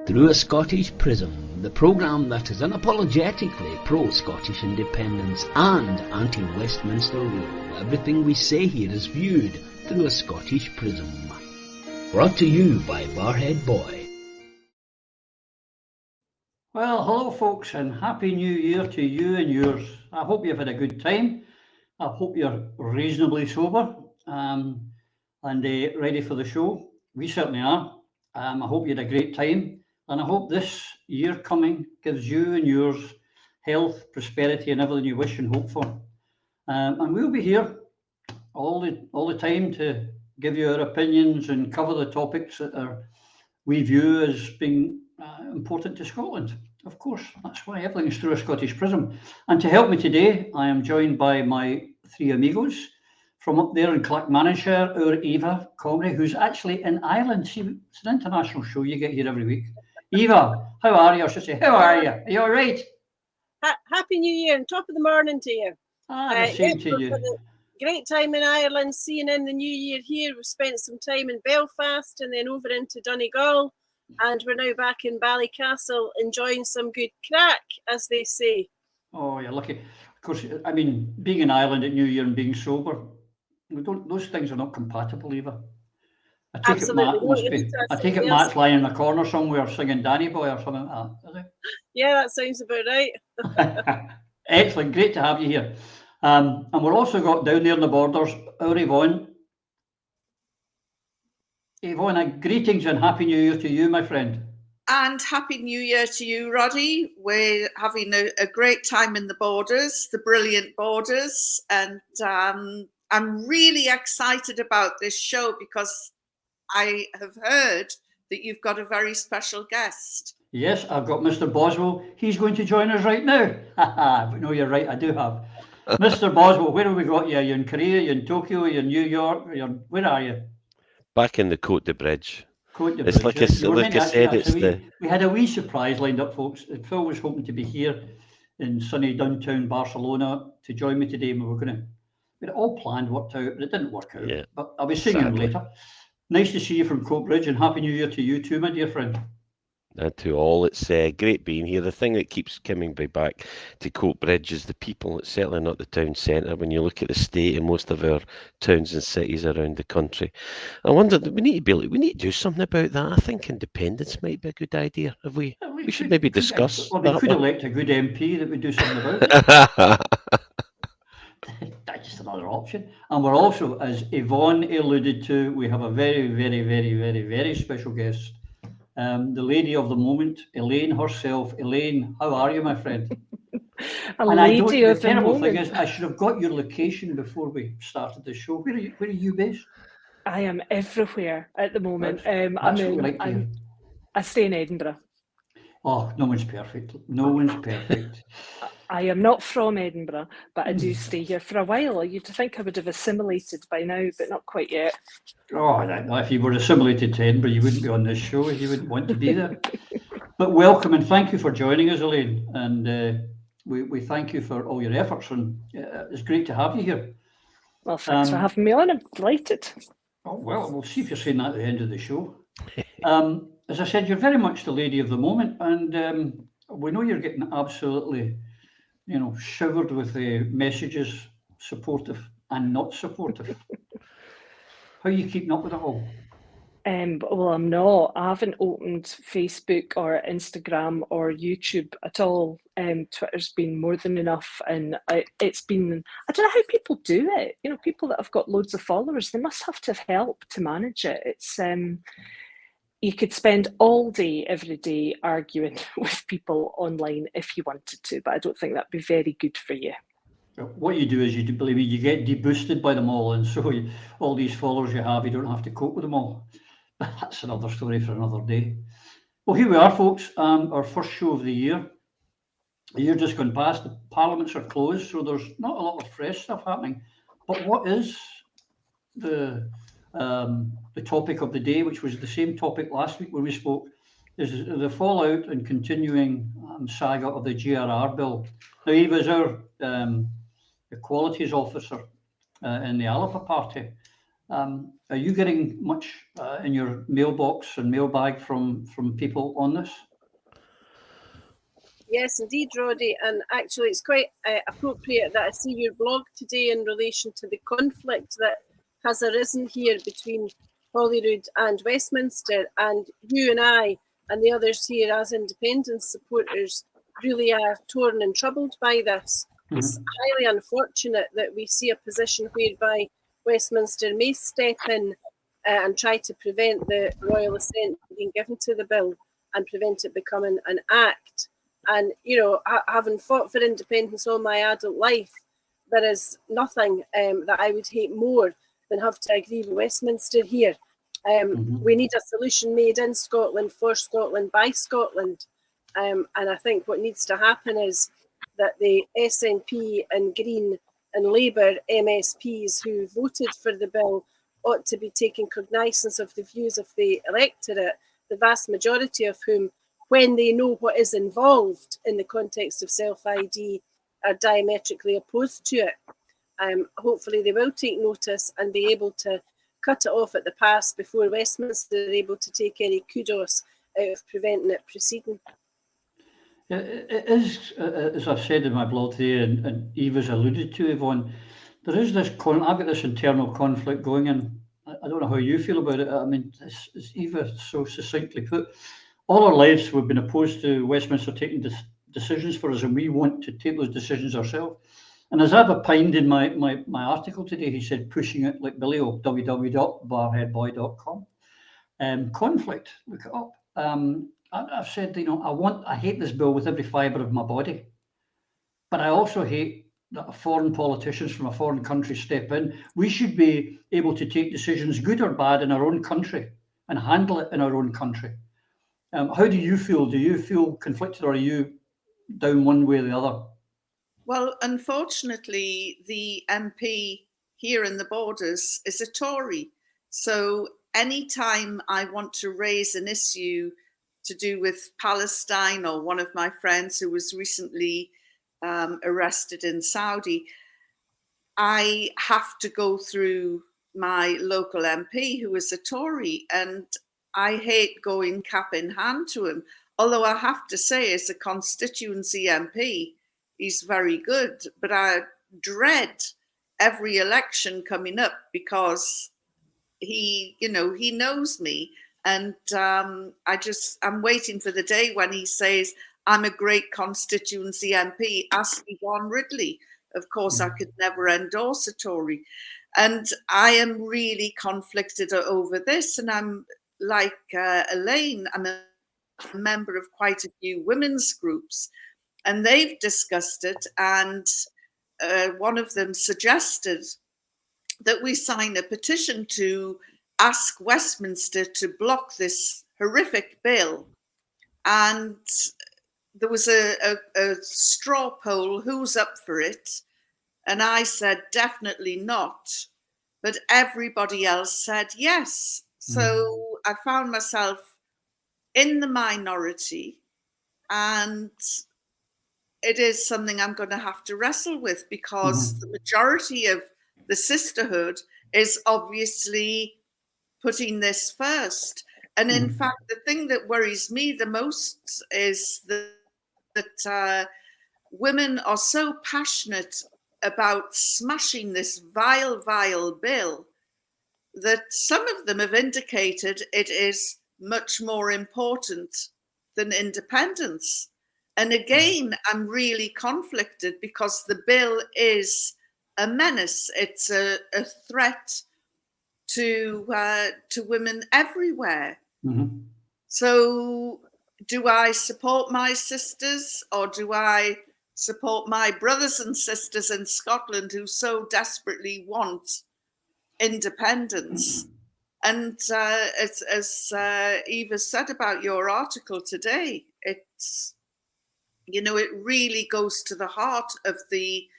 Through a Scottish Prism, the programme that is unapologetically pro-Scottish independence and anti-Westminster rule. Everything we say here is viewed through a Scottish Prism. Brought to you by Barhead Boy. Well, hello folks, and Happy New Year to you and yours. I hope you've had a good time. I hope you're reasonably sober and ready for the show. We certainly are. I hope you had a great time. And I hope this year coming gives you and yours health, prosperity, and everything you wish and hope for. And we'll be here all the time to give you our opinions and cover the topics that we view as being important to Scotland. Of course, that's why everything is through a Scottish Prism. And to help me today, I am joined by my three amigos from up there in Clackmannanshire, our Eva Comrie, who's actually in Ireland. See, it's an international show. You get here every week. Eva, how are you? I should say, how are you? Are you all right? Happy New Year and top of the morning to you. The same to you. Great time in Ireland, seeing in the new year here. We've spent some time in Belfast and then over into Donegal, and we're now back in Ballycastle enjoying some good crack, as they say. Oh, you're lucky. Of course, I mean, being in Ireland at New Year and being sober, those things are not compatible, Eva. I take it Matt's lying in a corner somewhere singing Danny Boy or something like that, is it? Yeah, that sounds about right. Excellent, great to have you here. And we're also got down there in the borders, our Yvonne. Yvonne, greetings and Happy New Year to you, my friend. And Happy New Year to you, Roddy. We're having a great time in the borders, the brilliant borders. And I'm really excited about this show because I have heard that you've got a very special guest. Yes, I've got Mr. Boswell. He's going to join us right now. But no, you're right, I do have. Mr. Boswell, where have we got you? Are you in Korea? Are you in Tokyo? Are you in New York? Where are you? Back in the Côte de Bridge. It's like I said, we had a wee surprise lined up, folks. Phil was hoping to be here in sunny downtown Barcelona to join me today. We had it all planned, worked out, but it didn't work out. Yeah, but I'll be seeing him later. Nice to see you from Côte Bridge, and Happy New Year to you too, my dear friend. And to all, it's great being here. The thing that keeps coming back to Côte Bridge is the people. It's certainly not the town centre when you look at the state in most of our towns and cities around the country. I wonder, we need to do something about that. I think independence might be a good idea. We should maybe discuss. Well, we could elect a good MP that would do something about it. That's just another option. And we're also, as Yvonne alluded to, we have a very, very, very, very, very special guest. The lady of the moment, Elaine herself. Elaine, how are you, my friend? The terrible thing is, I should have got your location before we started the show. Where are you based? I am everywhere at the moment. I stay in Edinburgh. Oh, no one's perfect. No one's perfect. I am not from Edinburgh, but I do stay here for a while. You'd think I would have assimilated by now, but not quite yet. Oh, if you were assimilated to Edinburgh, you wouldn't be on this show. You wouldn't want to be there. But welcome and thank you for joining us, Elaine. And we thank you for all your efforts. And it's great to have you here. Well, thanks for having me on. I'm delighted. Oh, well, we'll see if you're saying that at the end of the show. As I said, you're very much the lady of the moment. And we know you're getting absolutely, showered with messages, supportive and not supportive. How are you keeping up with it all? Well, I'm not. I haven't opened Facebook or Instagram or YouTube at all. Twitter's been more than enough, and it's been, I don't know how people do it. People that have got loads of followers, they must have to have help to manage it. It's you could spend all day, every day arguing with people online if you wanted to, but I don't think that'd be very good for you. What you do is you get deboosted by them all, and so all these followers you have, you don't have to cope with them all. But that's another story for another day. Well, here we are, folks. Our first show of the year. The year just gone past. The parliaments are closed, so there's not a lot of fresh stuff happening. But what is the topic of the day, which was the same topic last week when we spoke, is the fallout and continuing saga of the GRR bill. Now, Eva is our Equalities Officer in the Alapa Party. Are you getting much in your mailbox and mailbag from people on this? Yes, indeed, Roddy. And actually, it's quite appropriate that I see your blog today in relation to the conflict that has arisen here between Holyrood and Westminster. And you and I and the others here as independence supporters really are torn and troubled by this. It's highly unfortunate that we see a position whereby Westminster may step in and try to prevent the royal assent being given to the bill and prevent it becoming an act. And, you know, having fought for independence all my adult life, there is nothing that I would hate more than have to agree with Westminster here. We need a solution made in Scotland, for Scotland, by Scotland. And I think what needs to happen is that the SNP and Green and Labour MSPs who voted for the bill ought to be taking cognizance of the views of the electorate, the vast majority of whom, when they know what is involved in the context of self-ID, are diametrically opposed to it. Hopefully they will take notice and be able to cut it off at the pass before Westminster are able to take any kudos out of preventing it proceeding. Yeah, it is, as I've said in my blog today, and Eva's alluded to, Yvonne, there is this, I've got this internal conflict going, and I don't know how you feel about it. I mean, as Eva so succinctly put, all our lives we've been opposed to Westminster taking decisions for us, and we want to take those decisions ourselves. And as I've opined in my article today, he said, pushing it like Billy O, www.barheadboy.com. Conflict, look it up. I've said, you know, I hate this bill with every fibre of my body, but I also hate that foreign politicians from a foreign country step in. We should be able to take decisions, good or bad, in our own country and handle it in our own country. How do you feel? Do you feel conflicted, or are you down one way or the other? Well, unfortunately, the MP here in the Borders is a Tory. So anytime I want to raise an issue to do with Palestine, or one of my friends who was recently arrested in Saudi, I have to go through my local MP, who is a Tory, and I hate going cap in hand to him. Although I have to say, as a constituency MP, he's very good, but I dread every election coming up because he knows me. And I'm waiting for the day when he says, I'm a great constituency MP, ask Yvonne Ridley. Of course, I could never endorse a Tory. And I am really conflicted over this. And I'm like Elaine, I'm a member of quite a few women's groups, and they've discussed it. And one of them suggested that we sign a petition to ask Westminster to block this horrific bill. And there was a straw poll, who's up for it? And I said, definitely not. But everybody else said yes. So I found myself in the minority, and it is something I'm going to have to wrestle with, because the majority of the sisterhood is obviously putting this first. And in fact, the thing that worries me the most is that women are so passionate about smashing this vile, vile bill that some of them have indicated it is much more important than independence. And again, I'm really conflicted because the bill is a menace. It's a threat to women everywhere. So do I support my sisters, or do I support my brothers and sisters in Scotland who so desperately want independence? And as Eva said about your article today, it's, you know, it really goes to the heart of the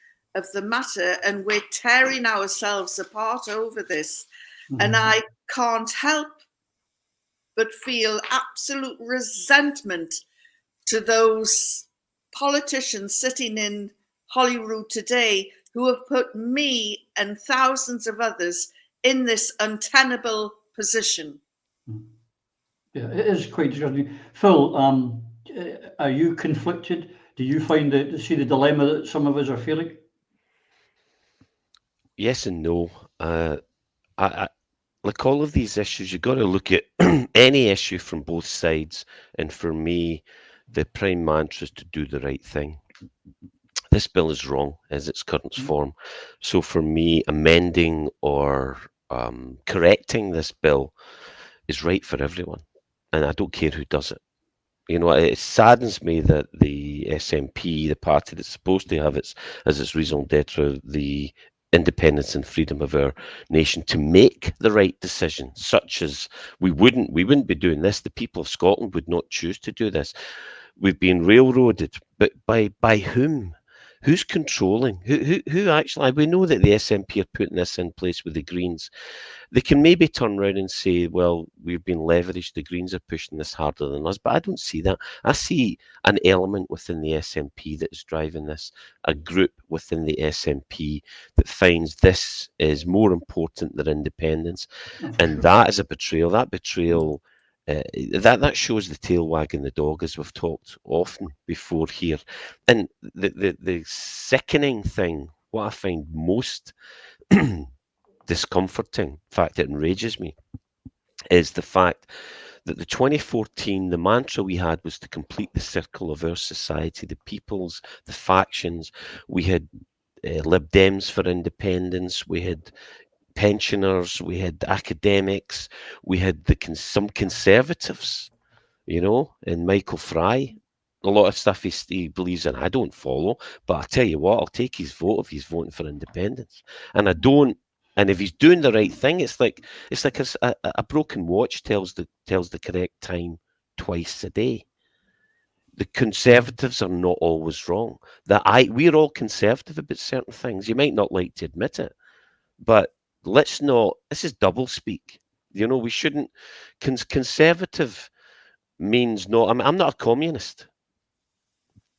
matter, and we're tearing ourselves apart over this. And I can't help but feel absolute resentment to those politicians sitting in Holyrood today who have put me and thousands of others in this untenable position. Yeah, it is quite disgusting. Phil, are you conflicted? Do you see the dilemma that some of us are feeling? Yes and no. Like all of these issues, you've got to look at any issue from both sides. And for me, the prime mantra is to do the right thing. This bill is wrong as its current form. So for me, amending or correcting this bill is right for everyone. And I don't care who does it. You know, it saddens me that the SNP, the party that's supposed to have as its raison d'etre, the independence and freedom of our nation to make the right decision, such as we wouldn't be doing this. The people of Scotland would not choose to do this. We've been railroaded, but by whom? Who's controlling? Who actually? We know that the SNP are putting this in place with the Greens. They can maybe turn around and say, well, we've been leveraged, the Greens are pushing this harder than us, but I don't see that. I see an element within the SNP that is driving this, a group within the SNP that finds this is more important than independence, and that is a betrayal. That betrayal, that shows the tail wagging the dog, as we've talked often before here. And the sickening thing, what I find most discomforting, in fact it enrages me, is the fact that the 2014, the mantra we had was to complete the circle of our society, the peoples, the factions. We had Lib Dems for independence, we had pensioners, we had academics, we had some conservatives, you know, and Michael Fry. A lot of stuff he believes in I don't follow, but I tell you what, I'll take his vote if he's voting for independence. And I don't. And if he's doing the right thing, it's like a broken watch tells the correct time twice a day. The Conservatives are not always wrong. We're all conservative about certain things. You might not like to admit it, but let's not. This is double speak. You know, we shouldn't. Conservative means no. I'm not a communist.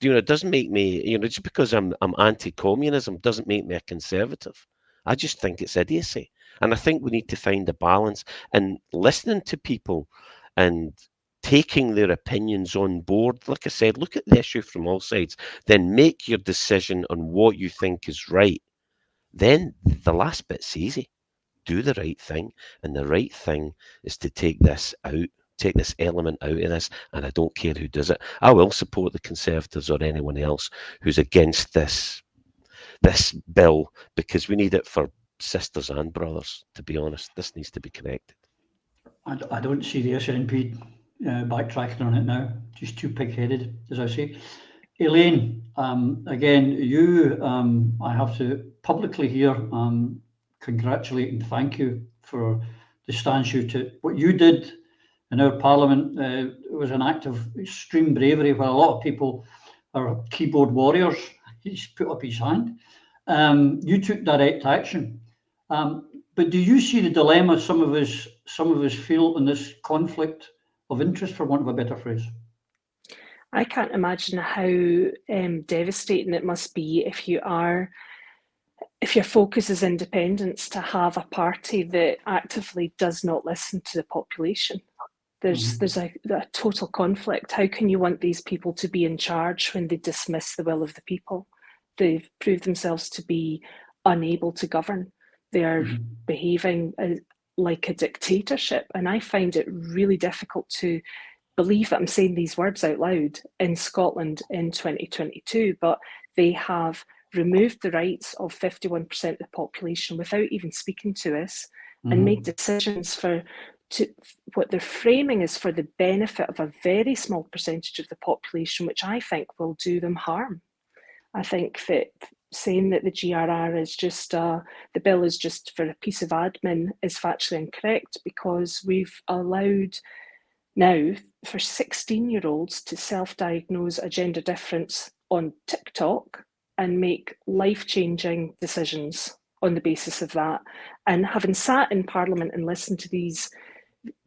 You know, it doesn't make me. You know, just because I'm anti-communism doesn't make me a conservative. I just think it's idiocy, and I think we need to find a balance and listening to people and taking their opinions on board. Like I said, look at the issue from all sides, then make your decision on what you think is right. Then the last bit's easy. Do the right thing, and the right thing is to take this out, take this element out of this, and I don't care who does it. I will support the Conservatives or anyone else who's against this bill, because we need it for sisters and brothers, to be honest. This needs to be corrected. I don't see the SNP backtracking on it now. Just too pig-headed, as I say. Elaine, again, you, I have to publicly here congratulate and thank you for the stance you took. What you did in our Parliament was an act of extreme bravery, where a lot of people are keyboard warriors. He's put up his hand. You took direct action. But do you see the dilemma some of us feel in this conflict of interest, for want of a better phrase? I can't imagine how devastating it must be if your focus is independence, to have a party that actively does not listen to the population. There's a total conflict. How can you want these people to be in charge when they dismiss the will of the people? They've proved themselves to be unable to govern. They are behaving like a dictatorship, and I find it really difficult to believe that I'm saying these words out loud in Scotland in 2022, but they have removed the rights of 51% of the population without even speaking to us, and made decisions what they're framing is for the benefit of a very small percentage of the population, which I think will do them harm. I think that saying that the GRR is just, the bill is just for a piece of admin is factually incorrect, because we've allowed now for 16-year-olds to self-diagnose a gender difference on TikTok and make life-changing decisions on the basis of that. And having sat in Parliament and listened to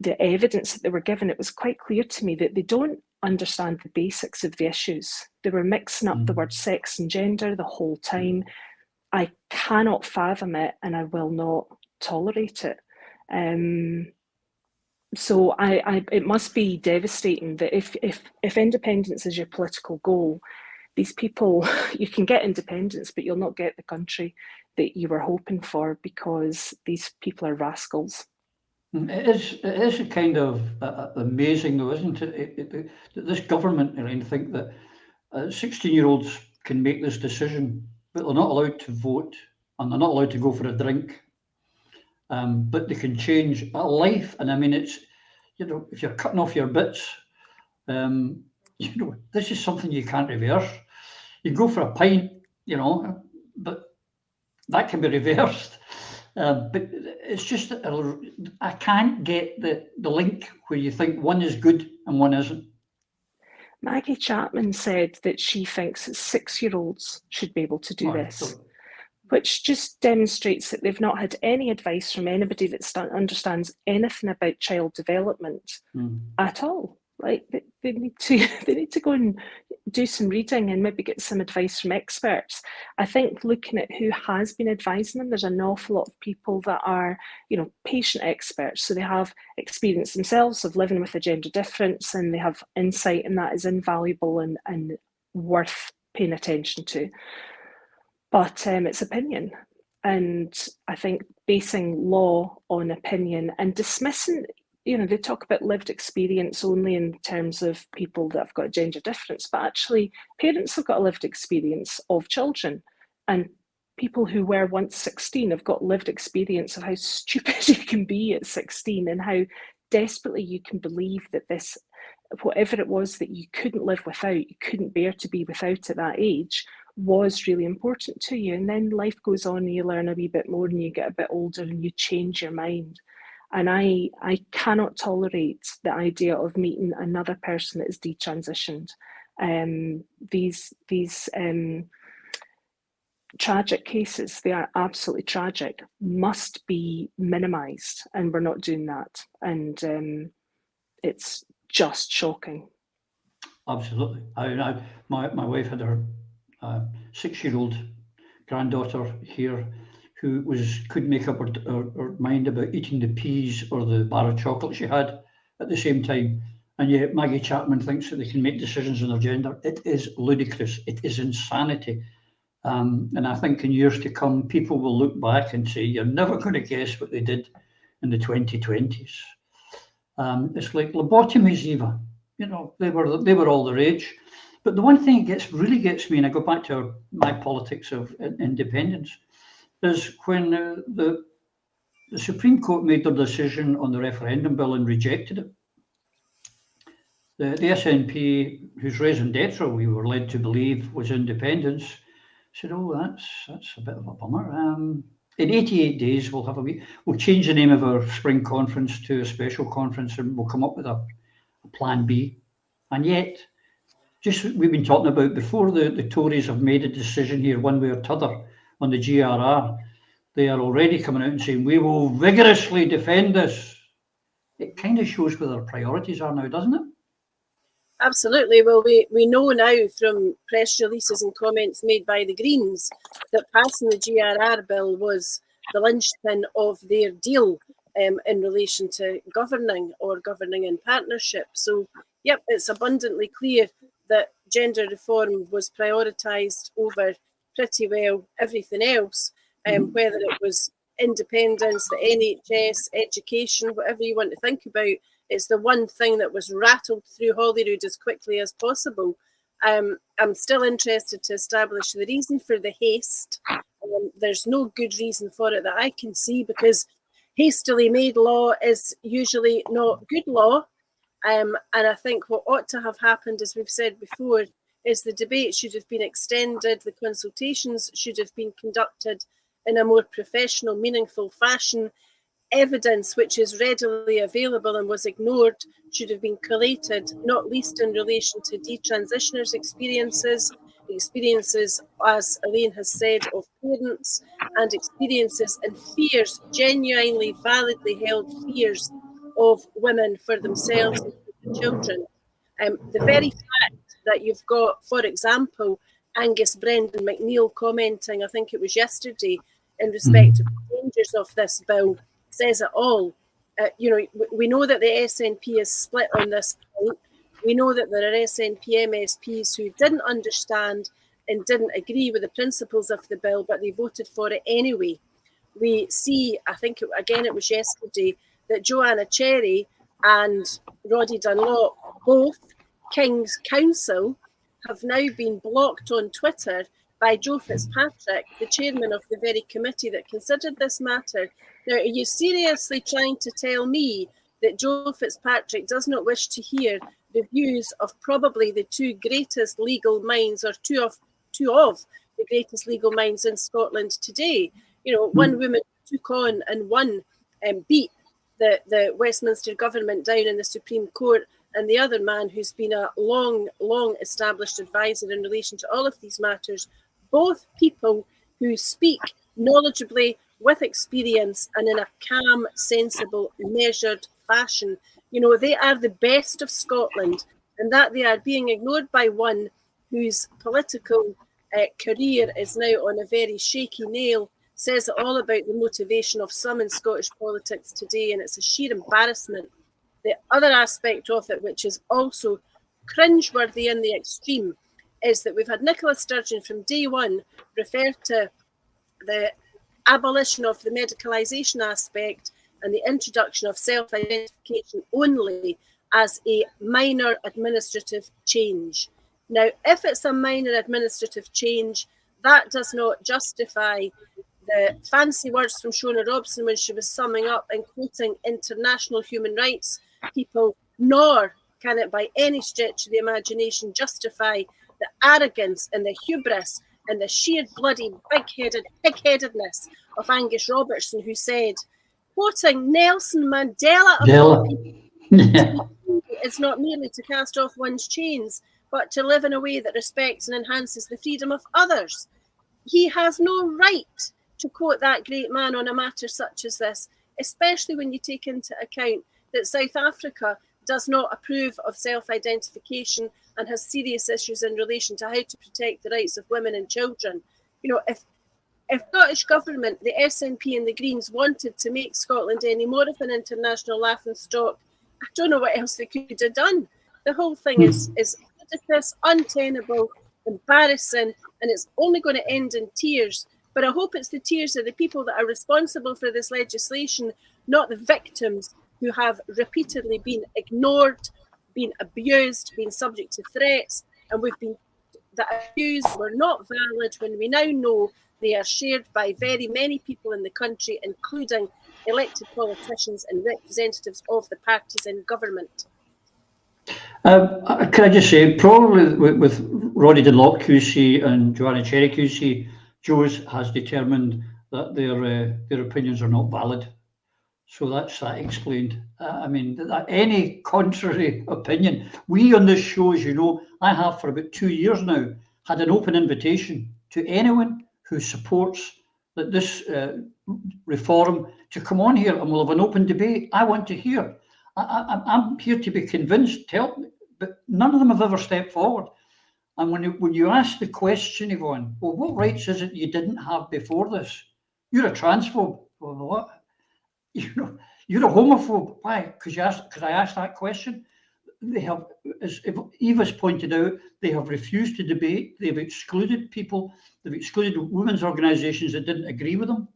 the evidence that they were given, it was quite clear to me that they don't understand the basics of the issues. They were mixing up the word sex and gender the whole time. I cannot fathom it, and I will not tolerate it. So it must be devastating that if independence is your political goal, these people, you can get independence, but you'll not get the country that you were hoping for, because these people are rascals. It is a kind of amazing, though, isn't it? This government, Elaine, think that 16-year-olds can make this decision, but they're not allowed to vote, and they're not allowed to go for a drink. But they can change a life, and I mean, it's, you know, if you're cutting off your bits, you know, this is something you can't reverse. You go for a pint, you know, but that can be reversed. But it's just that I can't get the link where you think one is good and one isn't. Maggie Chapman said that she thinks that 6-year-olds should be able to do this, which just demonstrates that they've not had any advice from anybody that understands anything about child development at all. Like they need to go and do some reading and maybe get some advice from experts. I think looking at who has been advising them, there's an awful lot of people that are, you know, patient experts. So they have experience themselves of living with a gender difference, and they have insight, and that is invaluable and worth paying attention to. But it's opinion. And I think basing law on opinion and dismissing, you know, they talk about lived experience only in terms of people that have got a gender difference, but actually parents have got a lived experience of children, and people who were once 16 have got lived experience of how stupid you can be at 16 and how desperately you can believe that this, whatever it was that you couldn't live without, you couldn't bear to be without at that age, was really important to you. And then life goes on and you learn a wee bit more and you get a bit older and you change your mind. And I cannot tolerate the idea of meeting another person that is detransitioned. These tragic cases, they are absolutely tragic, must be minimised, and we're not doing that. And it's just shocking. Absolutely. My wife had her 6-year-old granddaughter here who couldn't make up her mind about eating the peas or the bar of chocolate she had at the same time. And yet Maggie Chapman thinks that they can make decisions on their gender. It is ludicrous. It is insanity. And I think in years to come, people will look back and say, you're never going to guess what they did in the 2020s. It's like lobotomies, Eva. You know, they were all the rage. But the one thing that really gets me, and I go back to my politics of independence, is when the Supreme Court made their decision on the referendum bill and rejected it. The SNP, whose raison d'etre we were led to believe was independence, said, "Oh, that's a bit of a bummer. In 88 days, we'll change the name of our spring conference to a special conference, and we'll come up with a plan B." And yet, just we've been talking about before, the Tories have made a decision here, one way or t'other, on the GRR. They are already coming out and saying, we will vigorously defend this. It kind of shows where their priorities are now, doesn't it? Absolutely. Well, we know now from press releases and comments made by the Greens that passing the GRR bill was the linchpin of their deal in relation to governing in partnership. So, yep, it's abundantly clear that gender reform was prioritised over pretty well everything else, whether it was independence, the NHS, education, whatever you want to think about. It's the one thing that was rattled through Holyrood as quickly as possible. I'm still interested to establish the reason for the haste. There's no good reason for it that I can see, because hastily made law is usually not good law. And I think what ought to have happened, as we've said before, is the debate should have been extended, the consultations should have been conducted in a more professional, meaningful fashion. Evidence which is readily available and was ignored should have been collated, not least in relation to detransitioners' experiences, as Elaine has said, of parents, and experiences and fears, genuinely validly held fears of women for themselves and for their children. The very fact that you've got, for example, Angus Brendan McNeil commenting, I think it was yesterday, in respect of dangers of this bill says it all. We know that the SNP is split on this point. We know that there are SNP MSPs who didn't understand and didn't agree with the principles of the bill, but they voted for it anyway. We see, I think, it was yesterday, that Joanna Cherry and Roddy Dunlop, both King's Counsel, have now been blocked on Twitter by Joe Fitzpatrick, the chairman of the very committee that considered this matter. Now, are you seriously trying to tell me that Joe Fitzpatrick does not wish to hear the views of probably the two greatest legal minds, or two of the greatest legal minds in Scotland today? One woman took on and won and beat the Westminster government down in the Supreme Court, and the other man who's been a long established advisor in relation to all of these matters. Both people who speak knowledgeably, with experience, and in a calm, sensible, measured fashion. They are the best of Scotland, and that they are being ignored by one whose political career is now on a very shaky nail says all about the motivation of some in Scottish politics today, and it's a sheer embarrassment. The other aspect of it, which is also cringeworthy in the extreme, is that we've had Nicola Sturgeon from day one refer to the abolition of the medicalisation aspect and the introduction of self-identification only as a minor administrative change. Now, if it's a minor administrative change, that does not justify the fancy words from Shona Robson when she was summing up and quoting international human rights people, nor can it by any stretch of the imagination justify the arrogance and the hubris and the sheer bloody pig-headedness of Angus Robertson, who said, quoting Nelson Mandela of all people, it's not merely to cast off one's chains, but to live in a way that respects and enhances the freedom of others. He has no right to quote that great man on a matter such as this, especially when you take into account that South Africa does not approve of self-identification and has serious issues in relation to how to protect the rights of women and children. If Scottish Government, the SNP and the Greens wanted to make Scotland any more of an international laughingstock, I don't know what else they could have done. The whole thing is ludicrous, untenable, embarrassing, and it's only going to end in tears. But I hope it's the tears of the people that are responsible for this legislation, not the victims who have repeatedly been ignored, been abused, been subject to threats, and the accused were not valid when we now know they are shared by very many people in the country, including elected politicians and representatives of the parties in government. Can I just say, probably with Roddy Dunlop QC and Joanna Cherry QC, Joe's has determined that their opinions are not valid. So that's that explained. Any contrary opinion, we on this show, as you know, I have for about 2 years now, had an open invitation to anyone who supports that this reform to come on here, and we'll have an open debate. I want to hear. I'm here to be convinced, but none of them have ever stepped forward. And when you ask the question, Yvonne, well, what rights is it you didn't have before this? You're a transphobe. Well, what? You're a homophobe. Why? Because I asked that question. They have, as Eva's pointed out, they have refused to debate. They've excluded people. They've excluded women's organisations that didn't agree with them,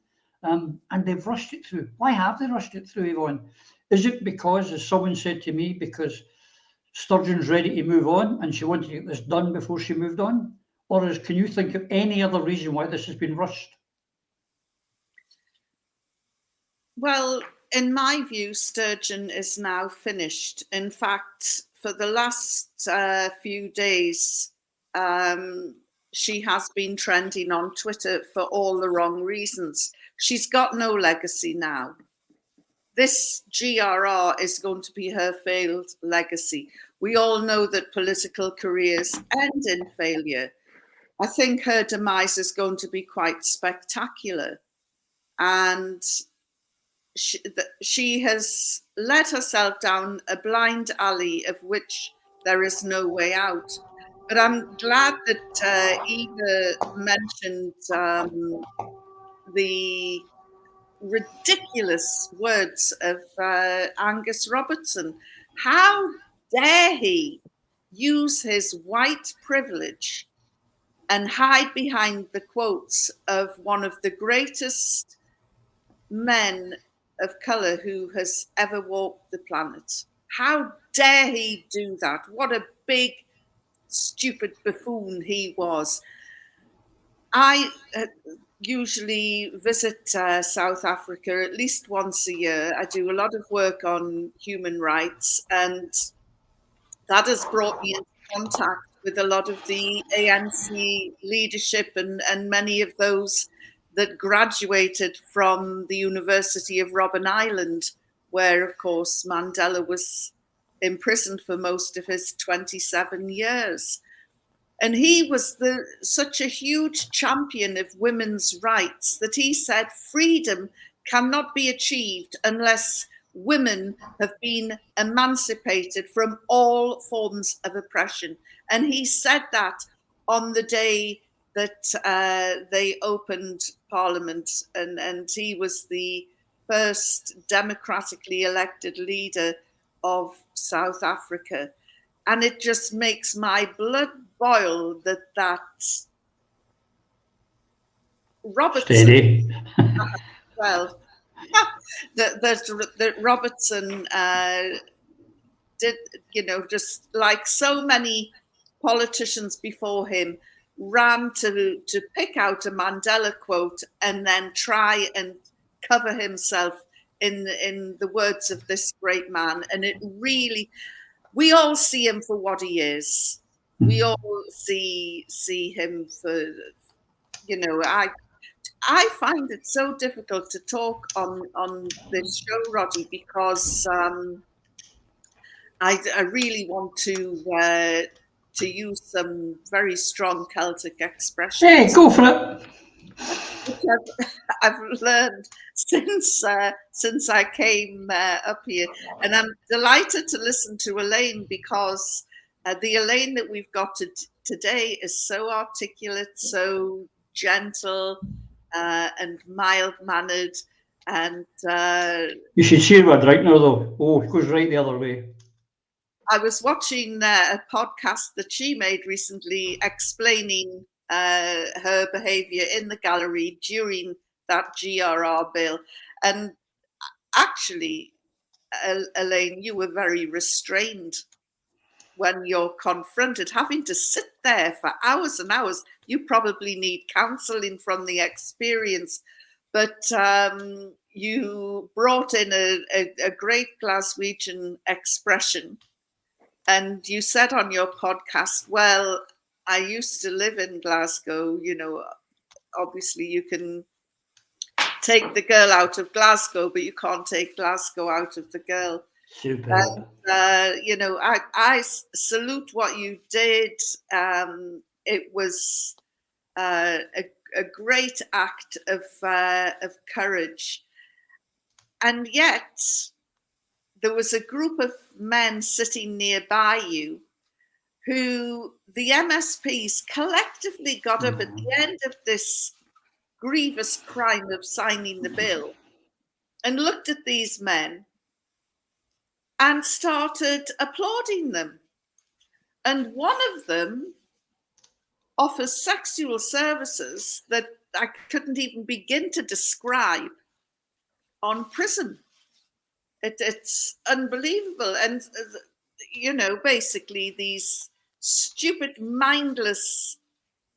and they've rushed it through. Why have they rushed it through, Yvonne? Is it because, as someone said to me, because Sturgeon's ready to move on and she wanted to get this done before she moved on? Or can you think of any other reason why this has been rushed? Well, in my view, Sturgeon is now finished. In fact, for the last few days, she has been trending on Twitter for all the wrong reasons. She's got no legacy now. This GRR is going to be her failed legacy. We all know that political careers end in failure. I think her demise is going to be quite spectacular. And she has led herself down a blind alley of which there is no way out. But I'm glad that Eva mentioned the ridiculous words of Angus Robertson. How dare he use his white privilege and hide behind the quotes of one of the greatest men of colour who has ever walked the planet. How dare he do that? What a big, stupid buffoon he was. I usually visit South Africa at least once a year. I do a lot of work on human rights, and that has brought me into contact with a lot of the ANC leadership and many of those that graduated from the University of Robben Island, where, of course, Mandela was imprisoned for most of his 27 years. And he was such a huge champion of women's rights that he said freedom cannot be achieved unless women have been emancipated from all forms of oppression. And he said that on the day that they opened Parliament, and he was the first democratically elected leader of South Africa. And it just makes my blood boil that Robertson, Steady. well, that Robertson did, just like so many politicians before him, ran to pick out a Mandela quote and then try and cover himself in the words of this great man. And it really, we all see him for what he is. We all see him for, I find it so difficult to talk on this show, Roddy, because I really want to use some very strong Celtic expressions. Hey, go for it. Which I've learned since I came up here, and I'm delighted to listen to Elaine, because the Elaine that we've got today is so articulate, so gentle, and mild-mannered, and you should see her right now, though. Oh, it goes right the other way. I was watching a podcast that she made recently explaining her behaviour in the gallery during that GRR bill. And actually, Elaine, you were very restrained when you're confronted, having to sit there for hours and hours. You probably need counselling from the experience, but you brought in a great Glaswegian expression. And you said on your podcast, well, I used to live in Glasgow. Obviously you can take the girl out of Glasgow, but you can't take Glasgow out of the girl. Super. And, I salute what you did. It was a great act of courage. And yet, there was a group of men sitting nearby you who the MSPs collectively got up at the end of this grievous crime of signing the bill and looked at these men and started applauding them. And one of them offers sexual services that I couldn't even begin to describe on Prism. It's unbelievable. And, basically these stupid, mindless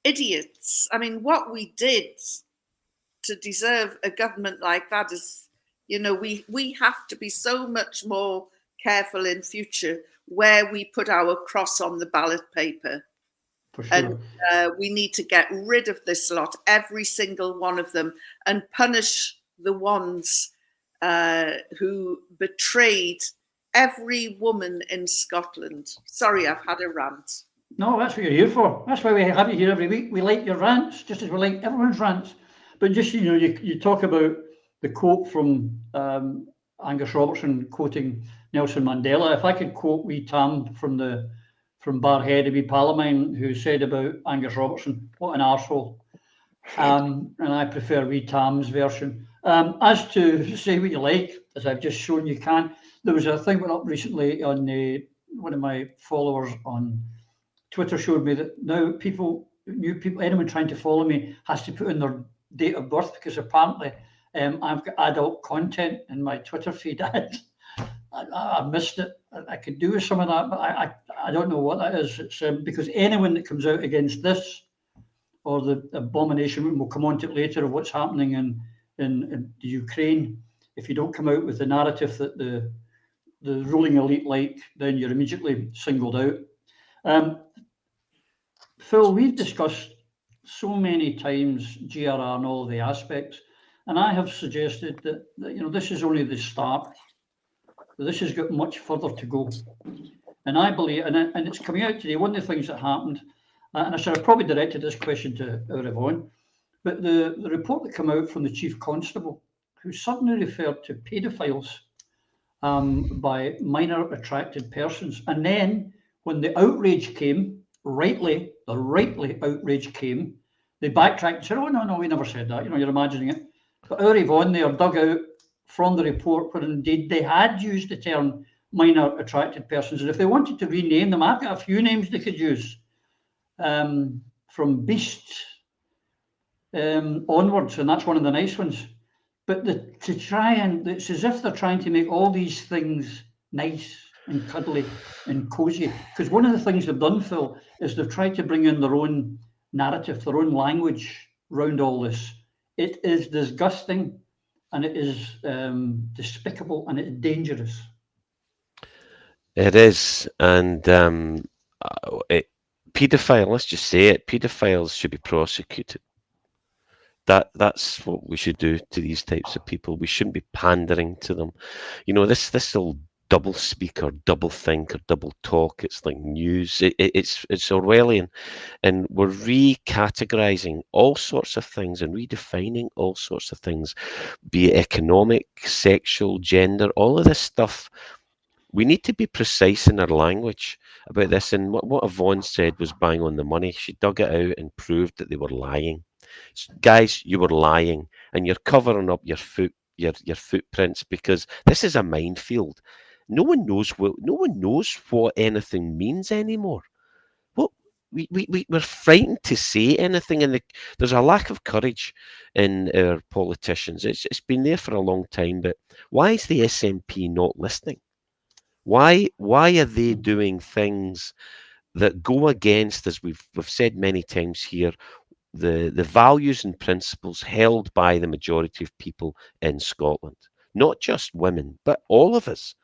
idiots. I mean, what we did to deserve a government like that is, we have to be so much more careful in future where we put our cross on the ballot paper. For sure. And we need to get rid of this lot, every single one of them, and punish the ones who betrayed every woman in Scotland. Sorry, I've had a rant. No, that's what you're here for. That's why we have you here every week. We like your rants, just as we like everyone's rants. But just, you talk about the quote from Angus Robertson quoting Nelson Mandela. If I could quote wee Tam from Barhead, a wee pal of mine, who said about Angus Robertson, what an arsehole. And I prefer wee Tam's version. As to say what you like, as I've just shown you can, there was a thing went up recently on one of my followers on Twitter showed me that now new people, anyone trying to follow me has to put in their date of birth, because apparently I've got adult content in my Twitter feed. I missed it. I could do with some of that, but I don't know what that is. It's because anyone that comes out against this or the abomination, we'll come on to it later, of what's happening in the Ukraine, if you don't come out with the narrative that the ruling elite like, then you're immediately singled out. Phil, we've discussed so many times GRR and all of the aspects, and I have suggested that this is only the start. This has got much further to go, and I believe, and it's coming out today. One of the things that happened, and I should have probably directed this question to our Yvonne, but the report that came out from the Chief Constable, who suddenly referred to paedophiles by minor attracted persons, and then when the outrage came, rightly outrage came, they backtracked and said, "Oh no, we never said that. You're imagining it." But our Yvonne there dug out from the report where indeed they had used the term minor attracted persons, and if they wanted to rename them, I've got a few names they could use, from beast onwards, and that's one of the nice ones. But to try and, it's as if they're trying to make all these things nice and cuddly and cozy. Because one of the things they've done, Phil, is they've tried to bring in their own narrative, their own language around all this. It is disgusting, and it is despicable, and it's dangerous. It is, and paedophile, let's just say it, paedophiles should be prosecuted. That's what we should do to these types of people. We shouldn't be pandering to them. This will double speak or double think or double talk. It's like news. It's Orwellian, and we're recategorizing all sorts of things and redefining all sorts of things, be it economic, sexual, gender, all of this stuff. We need to be precise in our language about this, and what Yvonne said was bang on the money. She dug it out and proved that they were lying. Guys, you were lying, and you're covering up your footprints, because this is a minefield. No one knows what anything means anymore. We're frightened to say anything, and there's a lack of courage in our politicians. It's been there for a long time, but why is the SNP not listening? Why are they doing things that go against, as we've said many times here, the values and principles held by the majority of people in Scotland? Not just women, but all of us.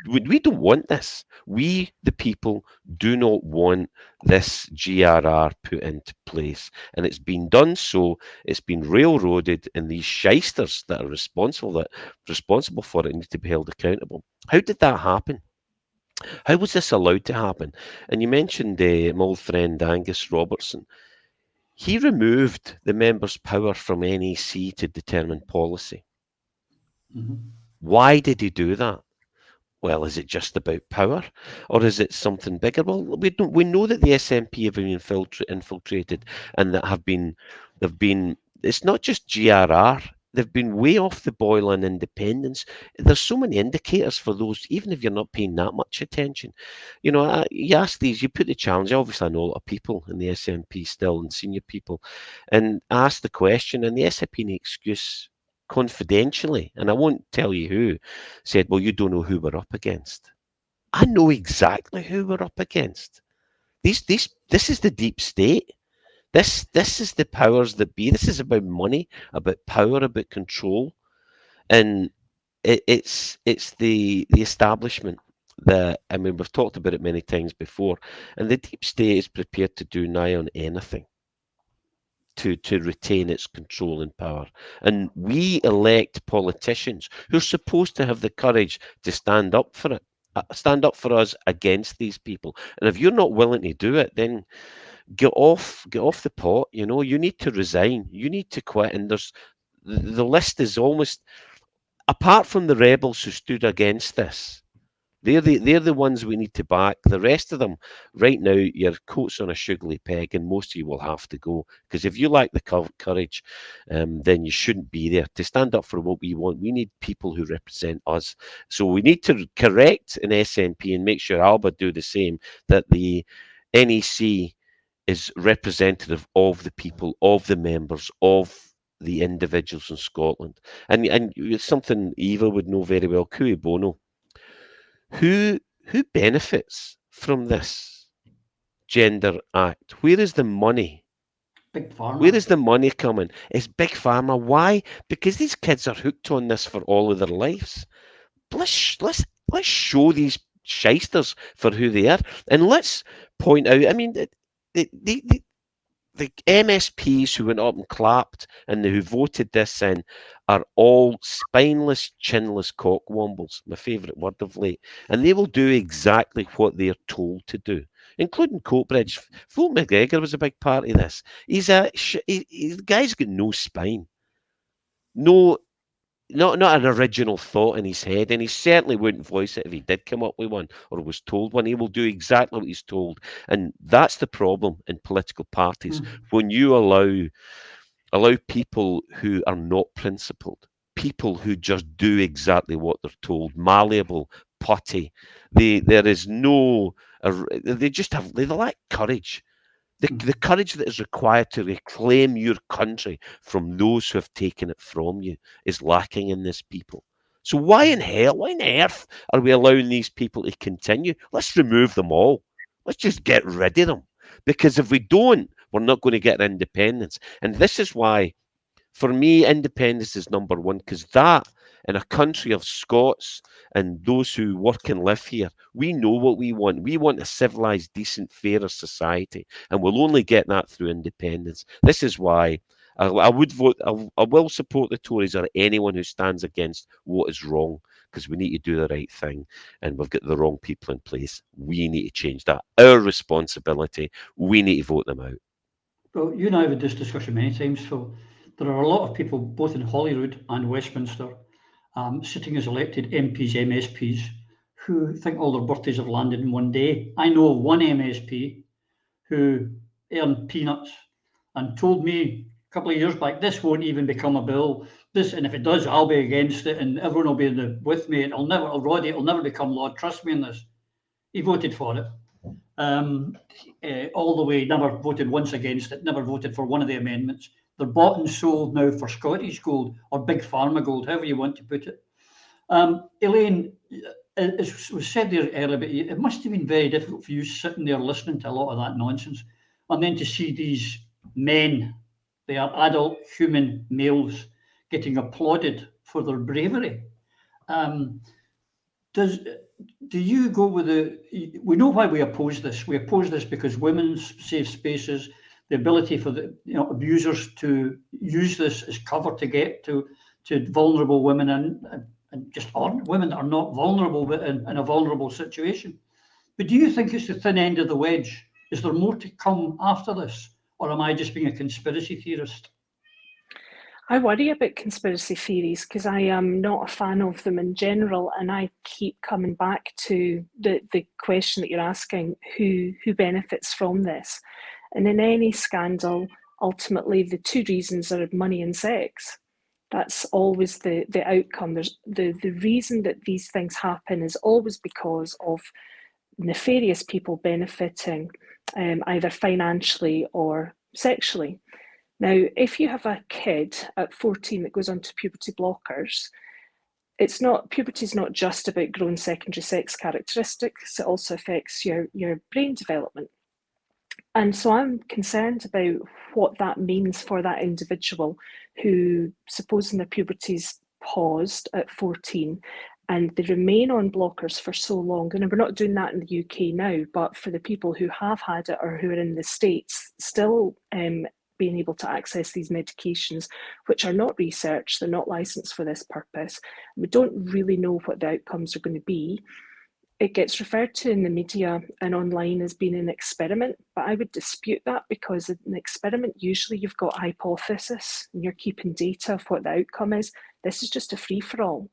We don't want this. We, the people, do not want this GRR put into place. And it's been done so, it's been railroaded, and these shysters that are responsible for it need to be held accountable. How did that happen? How was this allowed to happen? And you mentioned my old friend Angus Robertson. He removed the members' power from NEC to determine policy. Mm-hmm. Why did he do that? Well, is it just about power, or is it something bigger? Well, we know that the SNP have been infiltrated, and that they've been. It's not just GRR. They've been way off the boil on independence. There's so many indicators for those, even if you're not paying that much attention. You ask these, you put the challenge. Obviously, I know a lot of people in the SNP still, and senior people, and ask the question, and the SNP excuse confidentially, and I won't tell you who, said, well, you don't know who we're up against. I know exactly who we're up against. This is the deep state. This is the powers that be. This is about money, about power, about control, and it's the establishment that, I mean, we've talked about it many times before, and the deep state is prepared to do nigh on anything to retain its control and power. And we elect politicians who are supposed to have the courage to stand up for it, stand up for us against these people. And if you're not willing to do it, then get off the pot. You need to resign. You need to quit. And the list is almost, apart from the rebels who stood against this, They're the ones we need to back. The rest of them, right now, your coat's on a sugary peg, and most of you will have to go. Because if you lack the courage, then you shouldn't be there. To stand up for what we want, we need people who represent us. So we need to correct an SNP and make sure Alba do the same, that the NEC is representative of the people, of the members, of the individuals in Scotland. And it's something Eva would know very well, cui bono. Who benefits from this Gender Act? Where is the money? Big Pharma. Where is the money coming? It's Big Pharma. Why? Because these kids are hooked on this for all of their lives. Let's show these shysters for who they are, and let's point out. I mean, the MSPs who went up and clapped and who voted this in are all spineless, chinless cockwombles, my favourite word of late. And they will do exactly what they're told to do, including Coatbridge. Phil McGregor was a big part of this. The guy's got no spine. Not an original thought in his head, and he certainly wouldn't voice it if he did come up with one or was told one. He will do exactly what he's told, and that's the problem in political parties. When you allow people who are not principled, people who just do exactly what they're told, malleable, putty. They lack courage. The courage that is required to reclaim your country from those who have taken it from you is lacking in this people. So why on earth are we allowing these people to continue? Let's remove them all. Let's just get rid of them. Because if we don't, we're not going to get independence. And this is why, for me, independence is number one, because that, in a country of Scots and those who work and live here, we know what we want. We want a civilised, decent, fairer society, and we'll only get that through independence. This is why I would vote. I will support the Tories or anyone who stands against what is wrong, because we need to do the right thing, and we've got the wrong people in place. We need to change that. Our responsibility. We need to vote them out. Well, you and I have had this discussion many times, Phil. There are a lot of people, both in Holyrood and Westminster, sitting as elected MPs, MSPs, who think all their birthdays have landed in one day. I know of one MSP who earned peanuts and told me a couple of years back, this won't even become a bill. And if it does, I'll be against it, and everyone will be with me. Roddy, it'll never become law. Trust me in this. He voted for it. All the way, never voted once against it, never voted for one of the amendments. They're bought and sold now for Scottish gold or Big Pharma gold, however you want to put it. Elaine, as was said there earlier, but it must have been very difficult for you sitting there listening to a lot of that nonsense, and then to see these men, they are adult human males, getting applauded for their bravery. Do you go with we know why we oppose this. We oppose this because women's safe spaces, the ability for the abusers to use this as cover to get to vulnerable women and just women that are not vulnerable in a vulnerable situation. But do you think it's the thin end of the wedge? Is there more to come after this? Or am I just being a conspiracy theorist? I worry about conspiracy theories because I am not a fan of them in general, and I keep coming back to the question that you're asking, who benefits from this? And in any scandal, ultimately the two reasons are money and sex. That's always the outcome. There's the reason that these things happen is always because of nefarious people benefiting either financially or sexually. Now, if you have a kid at 14 that goes on to puberty blockers, puberty is not just about growing secondary sex characteristics, it also affects your brain development. And so I'm concerned about what that means for that individual who, supposing their puberty's paused at 14 and they remain on blockers for so long, and we're not doing that in the UK now, but for the people who have had it or who are in the States, still being able to access these medications, which are not researched, they're not licensed for this purpose. We don't really know what the outcomes are going to be. It gets referred to in the media and online as being an experiment, but I would dispute that because in an experiment, usually you've got a hypothesis and you're keeping data of what the outcome is. This is just a free-for-all.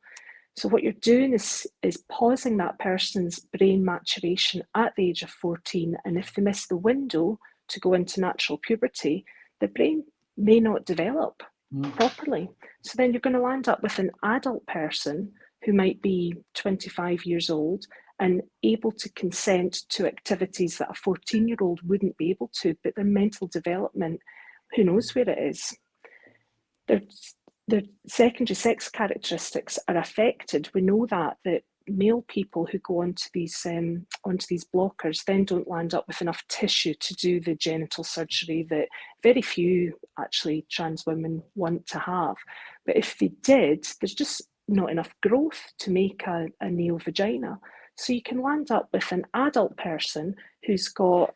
So what you're doing is pausing that person's brain maturation at the age of 14, and if they miss the window to go into natural puberty, the brain may not develop properly. So then you're going to land up with an adult person who might be 25 years old and able to consent to activities that a 14-year-old wouldn't be able to, but their mental development, who knows where it is. Their secondary sex characteristics are affected. We know that male people who go onto these blockers then don't land up with enough tissue to do the genital surgery that very few actually trans women want to have. But if they did, there's just not enough growth to make a neo-vagina. So you can land up with an adult person who's got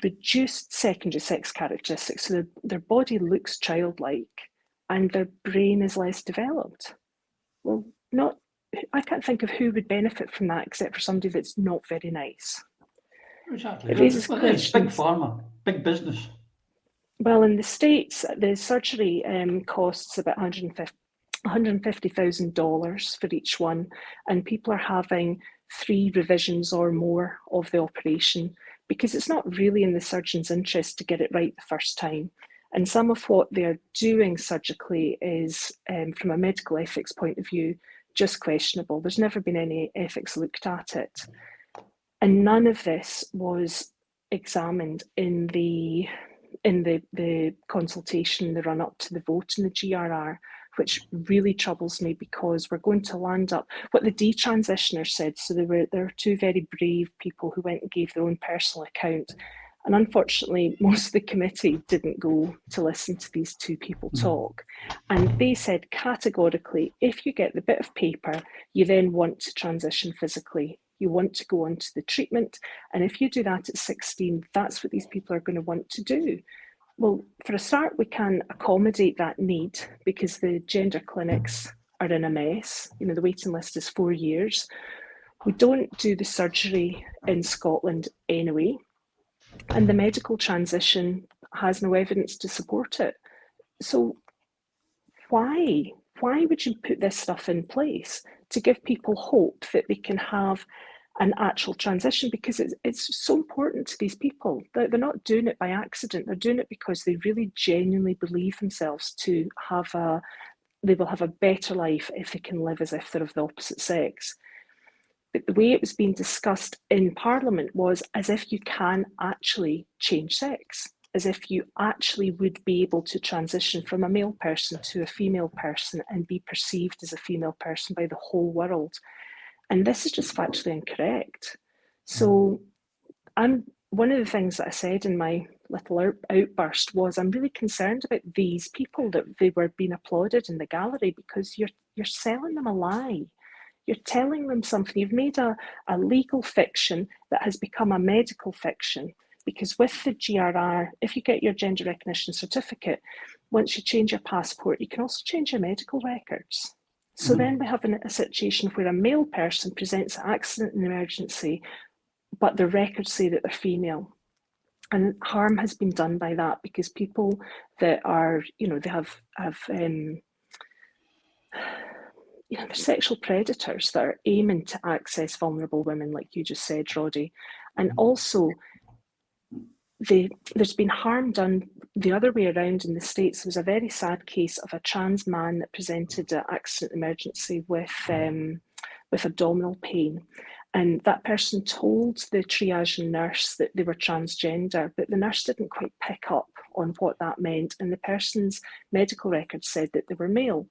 reduced secondary sex characteristics, so their body looks childlike and their brain is less developed. Well, I can't think of who would benefit from that except for somebody that's not very nice. Exactly. It raises It's big pharma, big business. Well, in the States, the surgery costs about $150,000 for each one, and people are having 3 revisions or more of the operation because it's not really in the surgeon's interest to get it right the first time. And some of what they're doing surgically is, from a medical ethics point of view, just questionable. There's never been any ethics looked at it. And none of this was examined in the consultation, the run up to the vote in the GRR, which really troubles me because we're going to land up what the detransitioners said. So there were 2 very brave people who went and gave their own personal account. And unfortunately, most of the committee didn't go to listen to these 2 people talk. And they said categorically, if you get the bit of paper, you then want to transition physically. You want to go on to the treatment. And if you do that at 16, that's what these people are going to want to do. Well, for a start, we can accommodate that need because the gender clinics are in a mess. You know, the waiting list is 4 years. We don't do the surgery in Scotland anyway. And the medical transition has no evidence to support it. So why would you put this stuff in place to give people hope that they can have an actual transition? Because it's so important to these people. They're not doing it by accident. They're doing it because they really genuinely believe themselves to they will have a better life if they can live as if they're of the opposite sex. But the way it was being discussed in Parliament was as if you can actually change sex, as if you actually would be able to transition from a male person to a female person and be perceived as a female person by the whole world. And this is just factually incorrect. So one of the things that I said in my little outburst was I'm really concerned about these people, that they were being applauded in the gallery, because you're selling them a lie. You're telling them something. You've made a legal fiction that has become a medical fiction, because with the GRR, if you get your gender recognition certificate, once you change your passport, you can also change your medical records. So then we have a situation where a male person presents an accident and emergency, but the records say that they're female. And harm has been done by that, because people that are, they have they're sexual predators that are aiming to access vulnerable women, like you just said, Roddy. And also, there's been harm done the other way around in the States. There was a very sad case of a trans man that presented an accident emergency with abdominal pain. And that person told the triage nurse that they were transgender, but the nurse didn't quite pick up on what that meant. And the person's medical record said that they were male.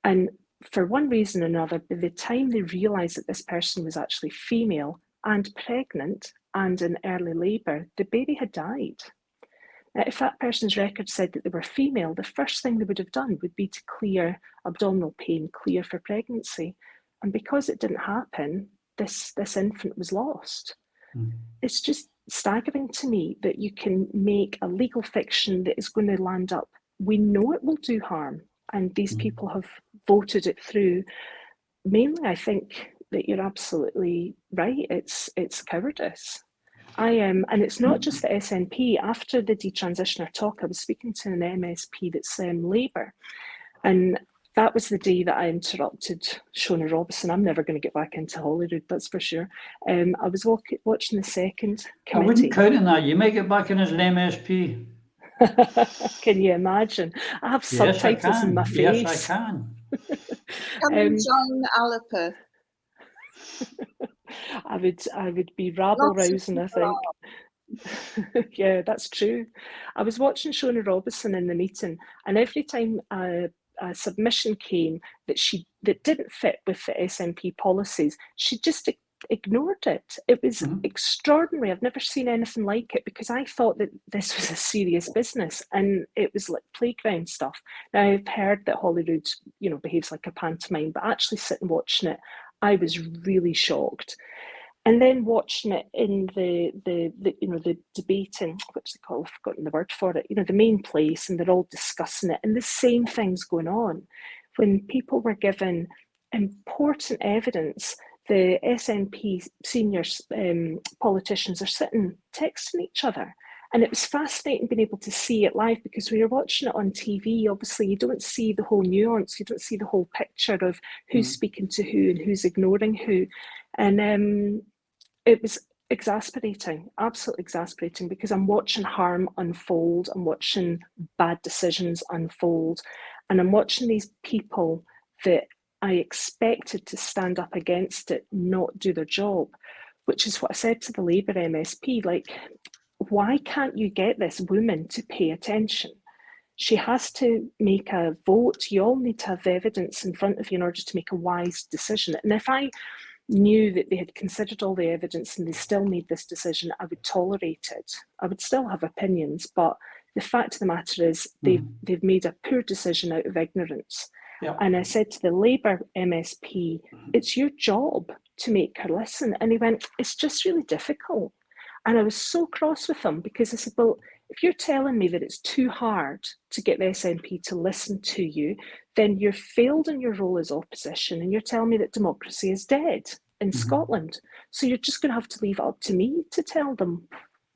And for one reason or another, by the time they realised that this person was actually female and pregnant and in early labour, the baby had died. Now, if that person's record said that they were female, the first thing they would have done would be to clear abdominal pain, clear for pregnancy. And because it didn't happen, this infant was lost. It's just staggering to me that you can make a legal fiction that is going to land up. We know it will do harm, and these people have voted it through. Mainly, I think that you're absolutely right. It's cowardice. And it's not just the SNP. After the detransitioner talk, I was speaking to an MSP that's Labour, and that was the day that I interrupted Shona Robertson. I'm never going to get back into Holyrood, that's for sure. I was watching the second committee. I wouldn't count on that. You may get back in as an MSP. Can you imagine? I have Yes, subtitles in my face. Yes, I can. Come and join Alipur. I would be rabble rousing, I think. Yeah, that's true. I was watching Shona Robertson in the meeting, and every time a submission came that didn't fit with the SNP policies, she just ignored it. It was extraordinary. I've never seen anything like it, because I thought that this was a serious business and it was like playground stuff. Now, I've heard that Holyrood, behaves like a pantomime, but actually sitting watching it, I was really shocked. And then watching it in the debate in, what's it called? I've forgotten the word for it, the main place, and they're all discussing it, and the same thing's going on. When people were given important evidence, the SNP senior politicians are sitting texting each other. And it was fascinating being able to see it live, because when you're watching it on TV, obviously you don't see the whole nuance, you don't see the whole picture of who's speaking to who and who's ignoring who. And it was exasperating, absolutely exasperating, because I'm watching harm unfold, I'm watching bad decisions unfold, and I'm watching these people that I expected to stand up against it not do their job, which is what I said to the Labour MSP, like, why can't you get this woman to pay attention? She has to make a vote. You all need to have evidence in front of you in order to make a wise decision. And if I knew that they had considered all the evidence and they still made this decision, I would tolerate it. I would still have opinions, but the fact of the matter is they've made a poor decision out of ignorance. Yeah. And I said to the Labour MSP, it's your job to make her listen. And he went, it's just really difficult. And I was so cross with him, because I said, well, if you're telling me that it's too hard to get the SNP to listen to you, then you've failed in your role as opposition, and you're telling me that democracy is dead in Scotland. So you're just going to have to leave it up to me to tell them,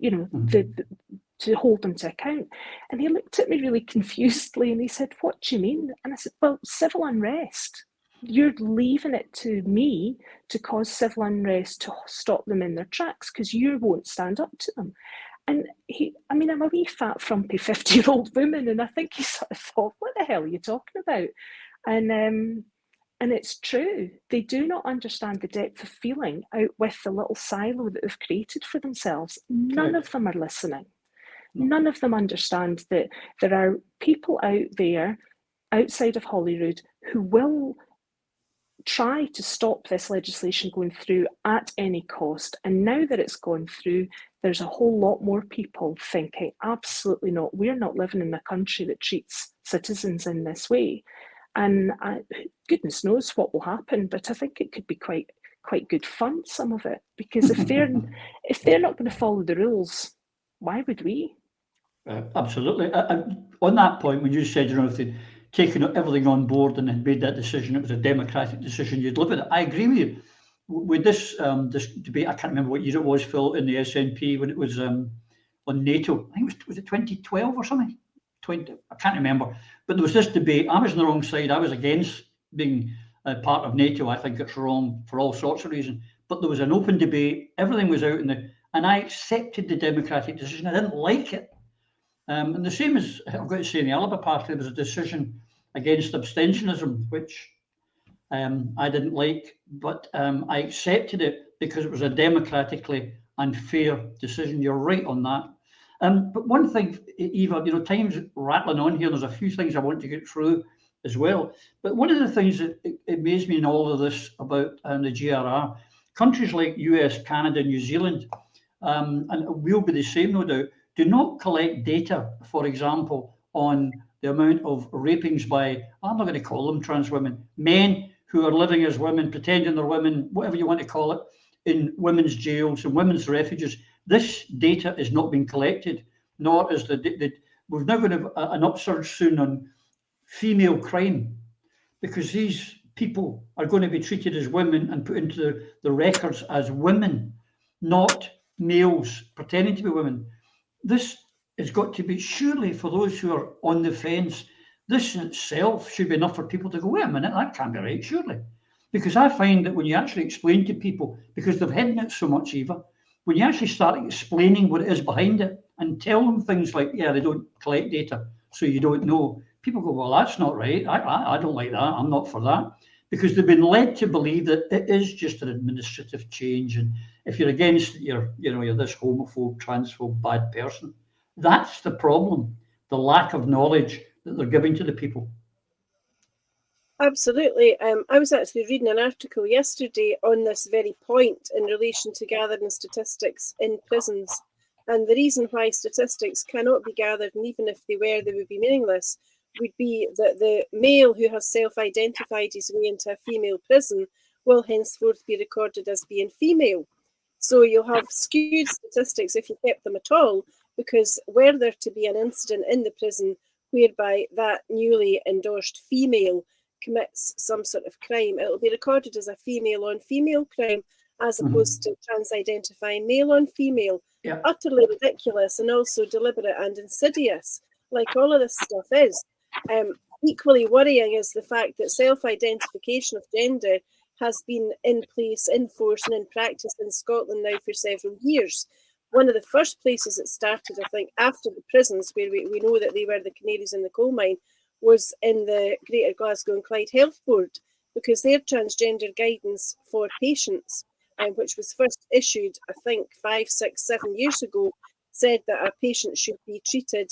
to hold them to account. And he looked at me really confusedly and he said, what do you mean? And I said, well, civil unrest. You're leaving it to me to cause civil unrest, to stop them in their tracks, because you won't stand up to them. And I'm a wee fat frumpy 50-year-old woman, and I think he sort of thought, what the hell are you talking about? And it's true. They do not understand the depth of feeling out with the little silo that they've created for themselves. None of them are listening. None of them understand that there are people out there outside of Holyrood who will try to stop this legislation going through at any cost. And now that it's gone through, there's a whole lot more people thinking, absolutely not. We're not living in a country that treats citizens in this way. And goodness knows what will happen, but I think it could be quite good fun, some of it, because if they're not going to follow the rules, why would we? Absolutely. On that point, when you said, if they'd taken everything on board and had made that decision, it was a democratic decision, you'd live with it. I agree with you. With this debate, I can't remember what year it was, Phil, in the SNP, when it was on NATO. I think was it 2012 or something? I can't remember. But there was this debate. I was on the wrong side. I was against being part of NATO. I think it's wrong for all sorts of reasons. But there was an open debate. Everything was out and I accepted the democratic decision. I didn't like it. And the same as, I've got to say, in the Labour Party, there was a decision against abstentionism, which I didn't like, but I accepted it because it was a democratically and fair decision. You're right on that. But one thing, Eva, time's rattling on here. There's a few things I want to get through as well. But one of the things that amazed me in all of this about the GRR, countries like US, Canada, New Zealand, and we'll be the same, no doubt, do not collect data, for example, on the amount of rapings by, I'm not going to call them trans women, men who are living as women, pretending they're women, whatever you want to call it, in women's jails and women's refuges. This data is not being collected, nor is we're now going to have an upsurge soon on female crime, because these people are going to be treated as women and put into the records as women, not males pretending to be women. This has got to be, surely for those who are on the fence, This in itself should be enough for people to go, wait a minute, that can't be right, surely. Because I find that when you actually explain to people, because they've hidden it so much, Eva, when you actually start explaining what it is behind it and tell them things like, yeah, they don't collect data, so you don't know, people go, well, that's not right. I don't like that. I'm not for that. Because they've been led to believe that it is just an administrative change. And if you're against it, you're this homophobe, transphobe, bad person. That's the problem, the lack of knowledge that they're giving to the people. Absolutely. I was actually reading an article yesterday on this very point in relation to gathering statistics in prisons. And the reason why statistics cannot be gathered, and even if they were, they would be meaningless, would be that the male who has self-identified his way into a female prison will henceforth be recorded as being female. So you'll have skewed statistics if you kept them at all, because were there to be an incident in the prison whereby that newly endorsed female commits some sort of crime, it'll be recorded as a female on female crime as opposed to trans-identifying male on female. Yeah. Utterly ridiculous and also deliberate and insidious, like all of this stuff is. Equally worrying is the fact that self-identification of gender has been in place, in force and in practice in Scotland now for several years. One of the first places it started, I think, after the prisons, where we know that they were the canaries in the coal mine, was in the Greater Glasgow and Clyde Health Board, because their transgender guidance for patients, which was first issued, I think, 5, 6, 7 years ago, said that a patient should be treated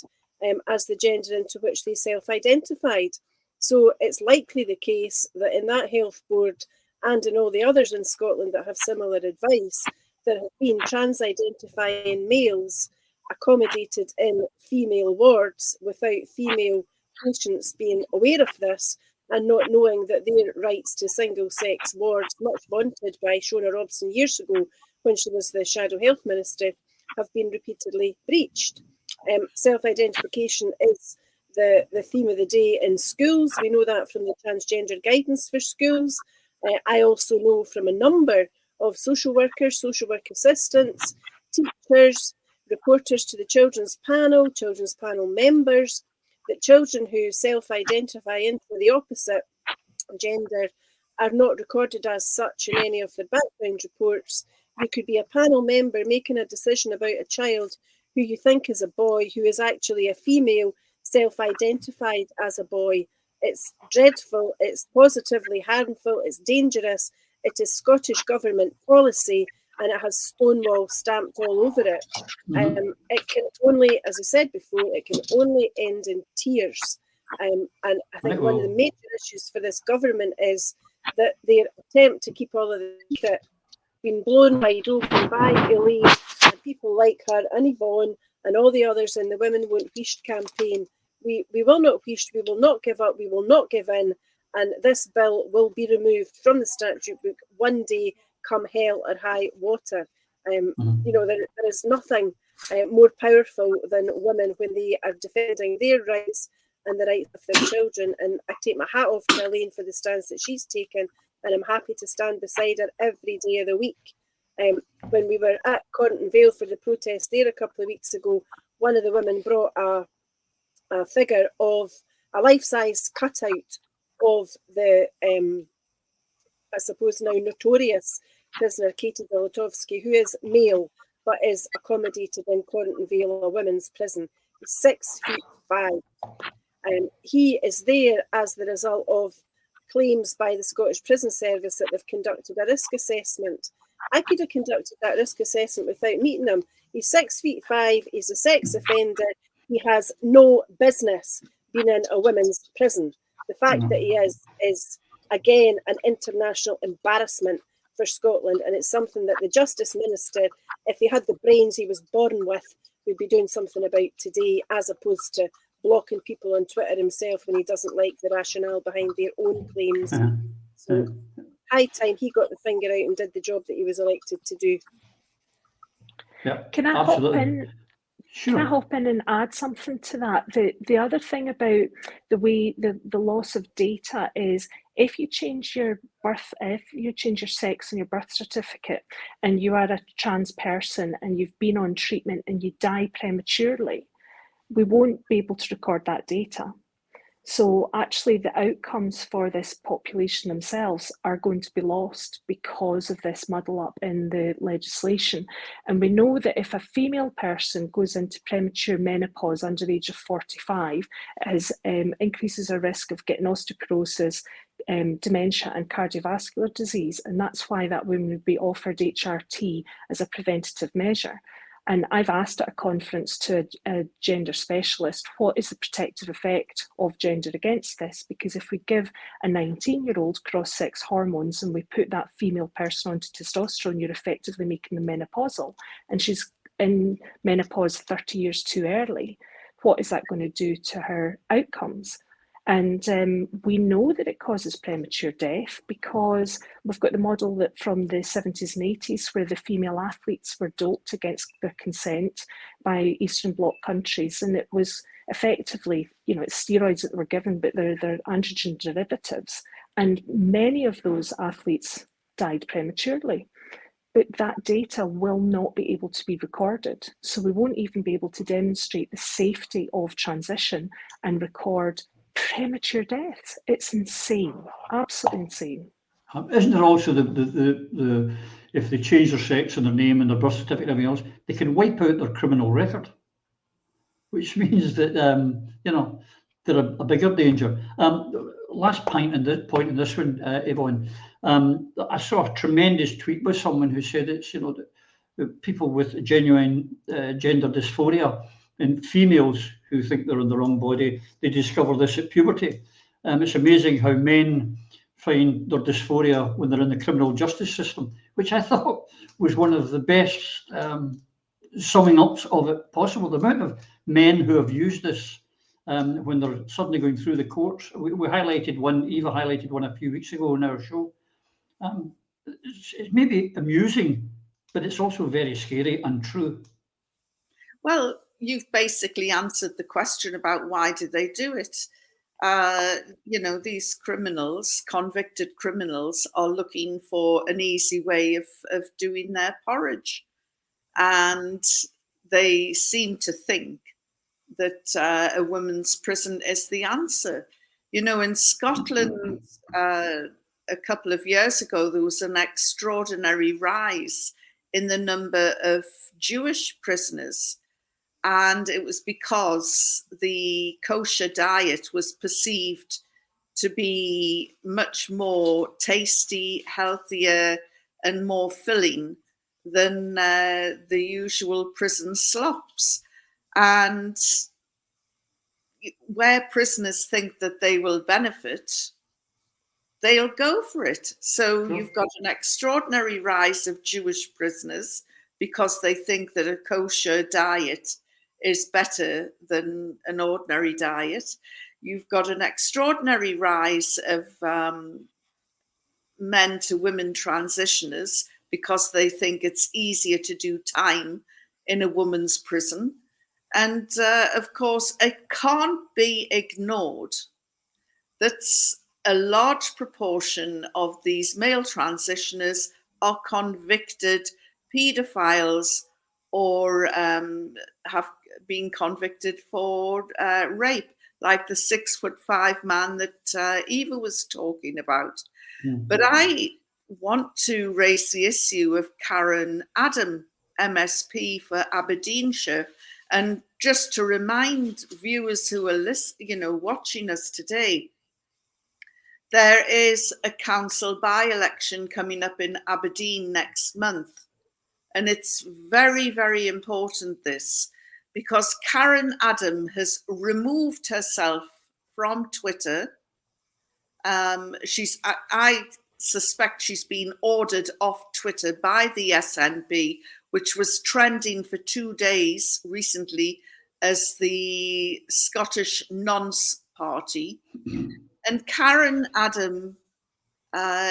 as the gender into which they self-identified. So it's likely the case that in that health board and in all the others in Scotland that have similar advice, there have been trans-identifying males accommodated in female wards without female patients being aware of this and not knowing that their rights to single-sex wards, much vaunted by Shona Robertson years ago when she was the Shadow Health Minister, have been repeatedly breached. Self-identification is the theme of the day in schools. We know that from the transgender guidance for schools. I also know from a number of social workers, social work assistants, teachers, reporters to the children's panel members, that children who self-identify into the opposite gender are not recorded as such in any of their background reports. You could be a panel member making a decision about a child who you think is a boy, who is actually a female, self-identified as a boy. It's dreadful, it's positively harmful, it's dangerous. It is Scottish Government policy and it has Stonewall stamped all over it. It can only, as I said before, it can only end in tears. And I think one of the major issues for this government is that their attempt to keep all of the secret been blown wide open by Elaine and people like her and Yvonne and all the others in the Women Won't Wheesht campaign. We will not wheesht, we will not give up, we will not give in, and this bill will be removed from the statute book one day, come hell or high water. You know, there is nothing more powerful than women when they are defending their rights and the rights of their children. And I take my hat off to Elaine for the stance that she's taken, and I'm happy to stand beside her every day of the week. When we were at Cornton Vale for the protest there a couple of weeks ago, one of the women brought a figure of a life-size cutout of the, I suppose now notorious prisoner Katie Zolotowski, who is male but is accommodated in Cornton Vale, a women's prison. He's 6'5". He is there as the result of claims by the Scottish Prison Service that they've conducted a risk assessment. I could have conducted that risk assessment without meeting him. He's 6'5", he's a sex offender, he has no business being in a women's prison. The fact that he is again an international embarrassment for Scotland, and it's something that the Justice Minister, if he had the brains he was born with, would be doing something about today, as opposed to blocking people on Twitter himself when he doesn't like the rationale behind their own claims. So high time he got the finger out and did the job that he was elected to do. Yeah, Can I absolutely. hop in? Sure. Can I hop in and add something to that? The other thing about the way the loss of data is if you change your sex on your birth certificate and you are a trans person and you've been on treatment and you die prematurely, we won't be able to record that data. So actually the outcomes for this population themselves are going to be lost because of this muddle up in the legislation. And we know that if a female person goes into premature menopause under the age of 45, it increases her risk of getting osteoporosis, dementia and cardiovascular disease. And that's why that woman would be offered HRT as a preventative measure. And I've asked at a conference to a gender specialist, what is the protective effect of gender against this? Because if we give a 19-year-old cross-sex hormones and we put that female person onto testosterone, you're effectively making them menopausal. And she's in menopause 30 years too early. What is that going to do to her outcomes? And we know that it causes premature death because we've got the model that from the 70s and 80s where the female athletes were doped against their consent by Eastern Bloc countries. And it was effectively, it's steroids that were given, but they're androgen derivatives. And many of those athletes died prematurely. But that data will not be able to be recorded. So we won't even be able to demonstrate the safety of transition and record premature deaths. It's insane, absolutely insane. Isn't there also the if they change their sex and their name and their birth certificate and everything else, they can wipe out their criminal record, which means that they're a bigger danger. Last point in this one, Yvonne. I saw a tremendous tweet by someone who said it's that people with genuine gender dysphoria and females who think they're in the wrong body, they discover this at puberty. It's amazing how men find their dysphoria when they're in the criminal justice system, which I thought was one of the best summing ups of it possible. The amount of men who have used this when they're suddenly going through the courts. We highlighted one, Eva highlighted one a few weeks ago in our show. It's maybe amusing, but it's also very scary and true. Well, you've basically answered the question about why did they do it. These criminals, convicted criminals, are looking for an easy way of doing their porridge. And they seem to think that a women's prison is the answer. In Scotland, a couple of years ago, there was an extraordinary rise in the number of Jewish prisoners. And it was because the kosher diet was perceived to be much more tasty, healthier, and more filling than the usual prison slops. And where prisoners think that they will benefit, they'll go for it. So you've got an extraordinary rise of Jewish prisoners because they think that a kosher diet is better than an ordinary diet. You've got an extraordinary rise of men to women transitioners because they think it's easier to do time in a woman's prison. And of course, it can't be ignored that a large proportion of these male transitioners are convicted paedophiles or have been convicted for rape, like the 6'5" man that Eva was talking about. Mm-hmm. But I want to raise the issue of Karen Adam, MSP for Aberdeenshire, and just to remind viewers who are watching us today, there is a council by-election coming up in Aberdeen next month. And it's very, very important, this, because Karen Adam has removed herself from Twitter. I suspect she's been ordered off Twitter by the SNP, which was trending for 2 days recently as the Scottish Nonce Party. And Karen Adam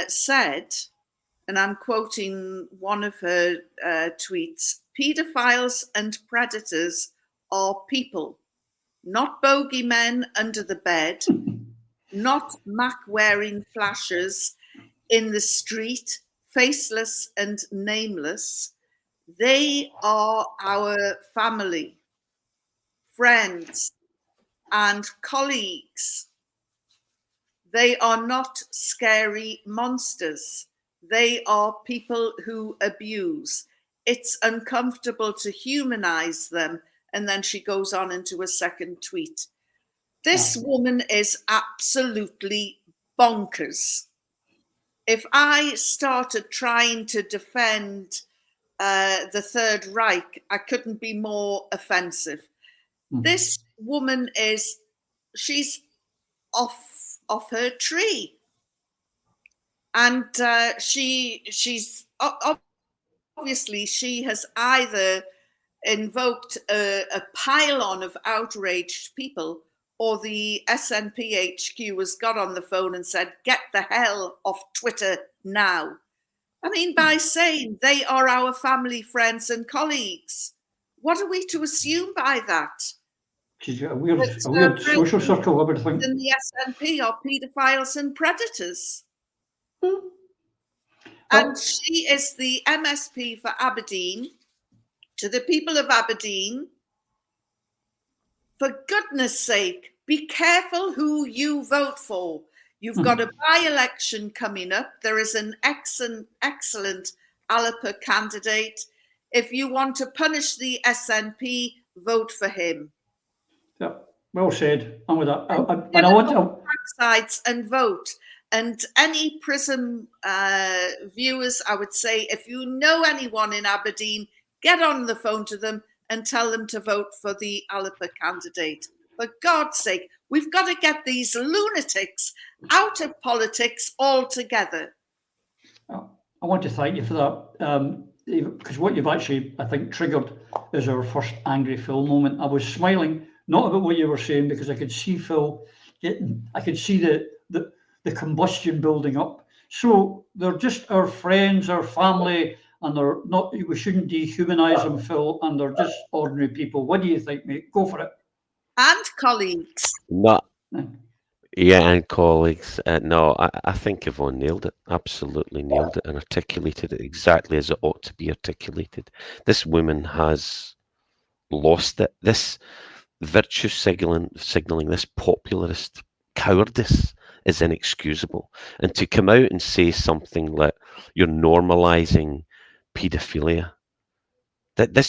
said, and I'm quoting one of her tweets, "Paedophiles and predators are people, not bogeymen under the bed, not Mac-wearing flashers in the street, faceless and nameless. They are our family, friends, and colleagues They are not scary monsters. They are people who abuse. It's uncomfortable to humanize them. And then she goes on into a second tweet. This woman is absolutely bonkers. If I started trying to defend the Third Reich, I couldn't be more offensive. This woman she's off her tree. And she's obviously, she has either invoked a pile-on of outraged people, or the SNP HQ has got on the phone and said, get the hell off Twitter now. I mean, by saying they are our family, friends and colleagues, what are we to assume by that? She's got a weird social circle, I would think. And the SNP are paedophiles and predators. And she is the MSP for Aberdeen. To the people of Aberdeen, for goodness sake, be careful who you vote for. You've got a by-election coming up. There is an excellent Alipur candidate. If you want to punish the SNP, vote for him. Yeah, well said. I'm with that. And I want to sides and vote. And any Prism viewers, I would say, if you know anyone in Aberdeen, get on the phone to them and tell them to vote for the Alipur candidate. For God's sake, we've got to get these lunatics out of politics altogether. I want to thank you for that, because what you've actually, I think, triggered is our first angry Phil moment. I was smiling, not about what you were saying, because I could see Phil I could see the combustion building up. So they're just our friends, our family, and they're not, we shouldn't dehumanize them, Phil, and they're just ordinary people. What do you think, mate? Go for it. And colleagues. No. Yeah, and colleagues. No, I think Yvonne nailed it. Absolutely nailed it and articulated it exactly as it ought to be articulated. This woman has lost it. This virtue signalling, this popularist cowardice is inexcusable. And to come out and say something like you're normalizing paedophilia,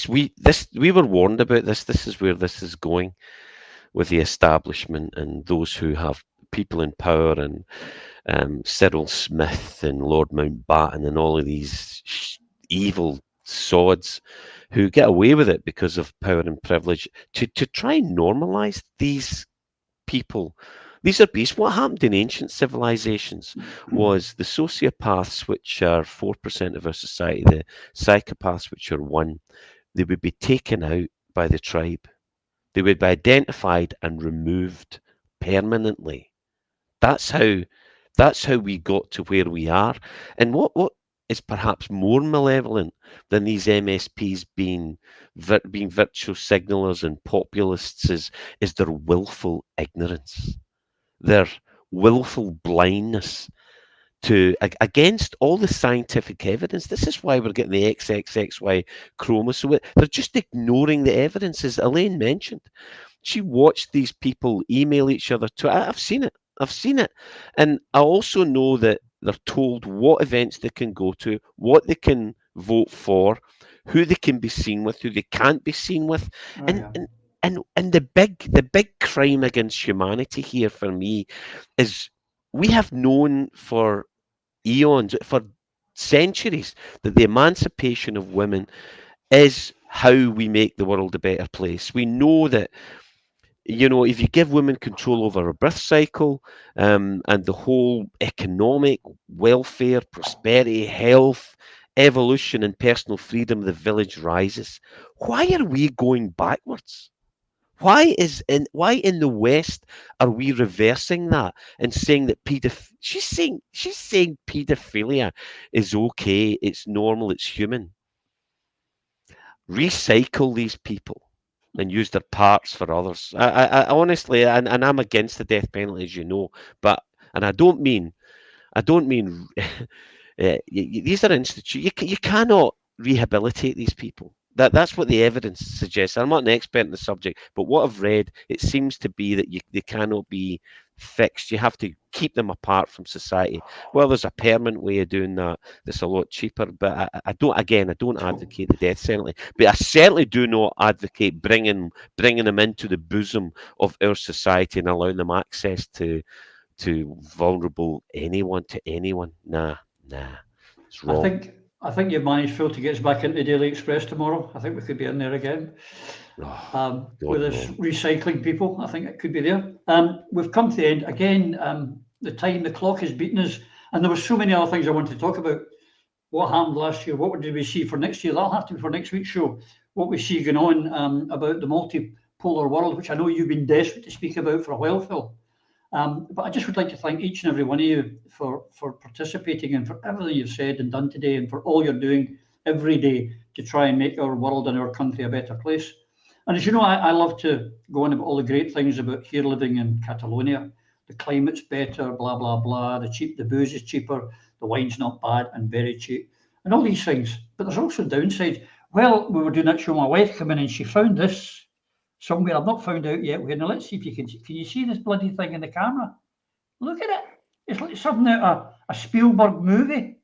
we were warned about this. This is where this is going with the establishment and those who have people in power, and Cyril Smith and Lord Mountbatten and all of these evil sods who get away with it because of power and privilege, to try and normalize these people. These are beasts. What happened in ancient civilizations was the sociopaths, which are 4% of our society, the psychopaths, which are 1%, they would be taken out by the tribe. They would be identified and removed permanently. That's how we got to where we are. And what is perhaps more malevolent than these MSPs being virtue signalers and populists is their willful ignorance, their willful blindness against all the scientific evidence. This is why we're getting the XXXY chromosome. They're just ignoring the evidence, as Elaine mentioned. She watched these people email each other. I've seen it. And I also know that they're told what events they can go to, what they can vote for, who they can be seen with, who they can't be seen with. And the big crime against humanity here for me is we have known for eons, for centuries, that the emancipation of women is how we make the world a better place. We know that, if you give women control over a birth cycle, and the whole economic welfare, prosperity, health, evolution and personal freedom, the village rises. Why are we going backwards? Why in the West are we reversing that and saying that she's saying paedophilia is okay, it's normal, it's human. Recycle these people and use their parts for others. I honestly, and I'm against the death penalty, as you know, and I don't mean these are institutions. You cannot rehabilitate these people. That's what the evidence suggests. I'm not an expert in the subject, but what I've read, it seems to be that they cannot be fixed. You have to keep them apart from society. Well, there's a permanent way of doing that that's a lot cheaper, but I don't advocate the death penalty, but I certainly do not advocate bringing them into the bosom of our society and allowing them access to vulnerable anyone. Nah, it's wrong. I think you've managed, Phil, to get us back into the Daily Express tomorrow. I think we could be in there again. With us recycling people, I think it could be there. We've come to the end again. The clock has beaten us, and there were so many other things I wanted to talk about. What happened last year? What did we see for next year? That'll have to be for next week's show. What we see going on about the multipolar world, which I know you've been desperate to speak about for a while, Phil. But I just would like to thank each and every one of you for participating and for everything you've said and done today, and for all you're doing every day to try and make our world and our country a better place. And as you know, I love to go on about all the great things about here living in Catalonia. The climate's better, blah, blah, blah. The booze is cheaper, the wine's not bad and very cheap, and all these things. But there's also downsides. Well, we were doing that show, my wife came in and she found this somewhere. I've not found out yet. Now let's see if you can you see this bloody thing in the camera? Look at it. It's like something out a Spielberg movie.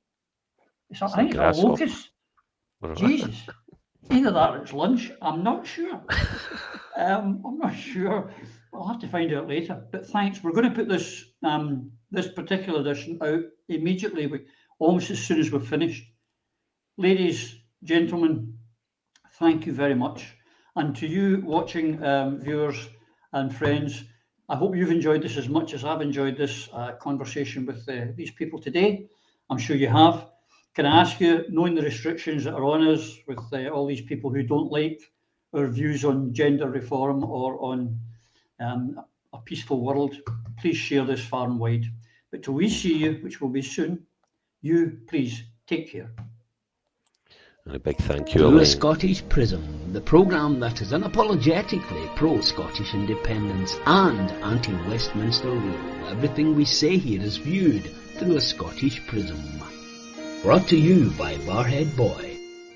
I think it's a locust. Jesus. Either that or it's lunch. I'm not sure. I'm not sure. I'll have to find out later. But thanks. We're going to put this this particular edition out immediately, almost as soon as we're finished. Ladies, gentlemen, thank you very much. And to you watching viewers and friends, I hope you've enjoyed this as much as I've enjoyed this conversation with these people today. I'm sure you have. Can I ask you, knowing the restrictions that are on us with all these people who don't like our views on gender reform or on a peaceful world, please share this far and wide. But till we see you, which will be soon, you please take care. And a big thank you, To Elaine. a Scottish Prism, the programme that is unapologetically pro-Scottish independence and anti-Westminster rule. Everything we say here is viewed through a Scottish prism. Brought to you by Barhead Boy.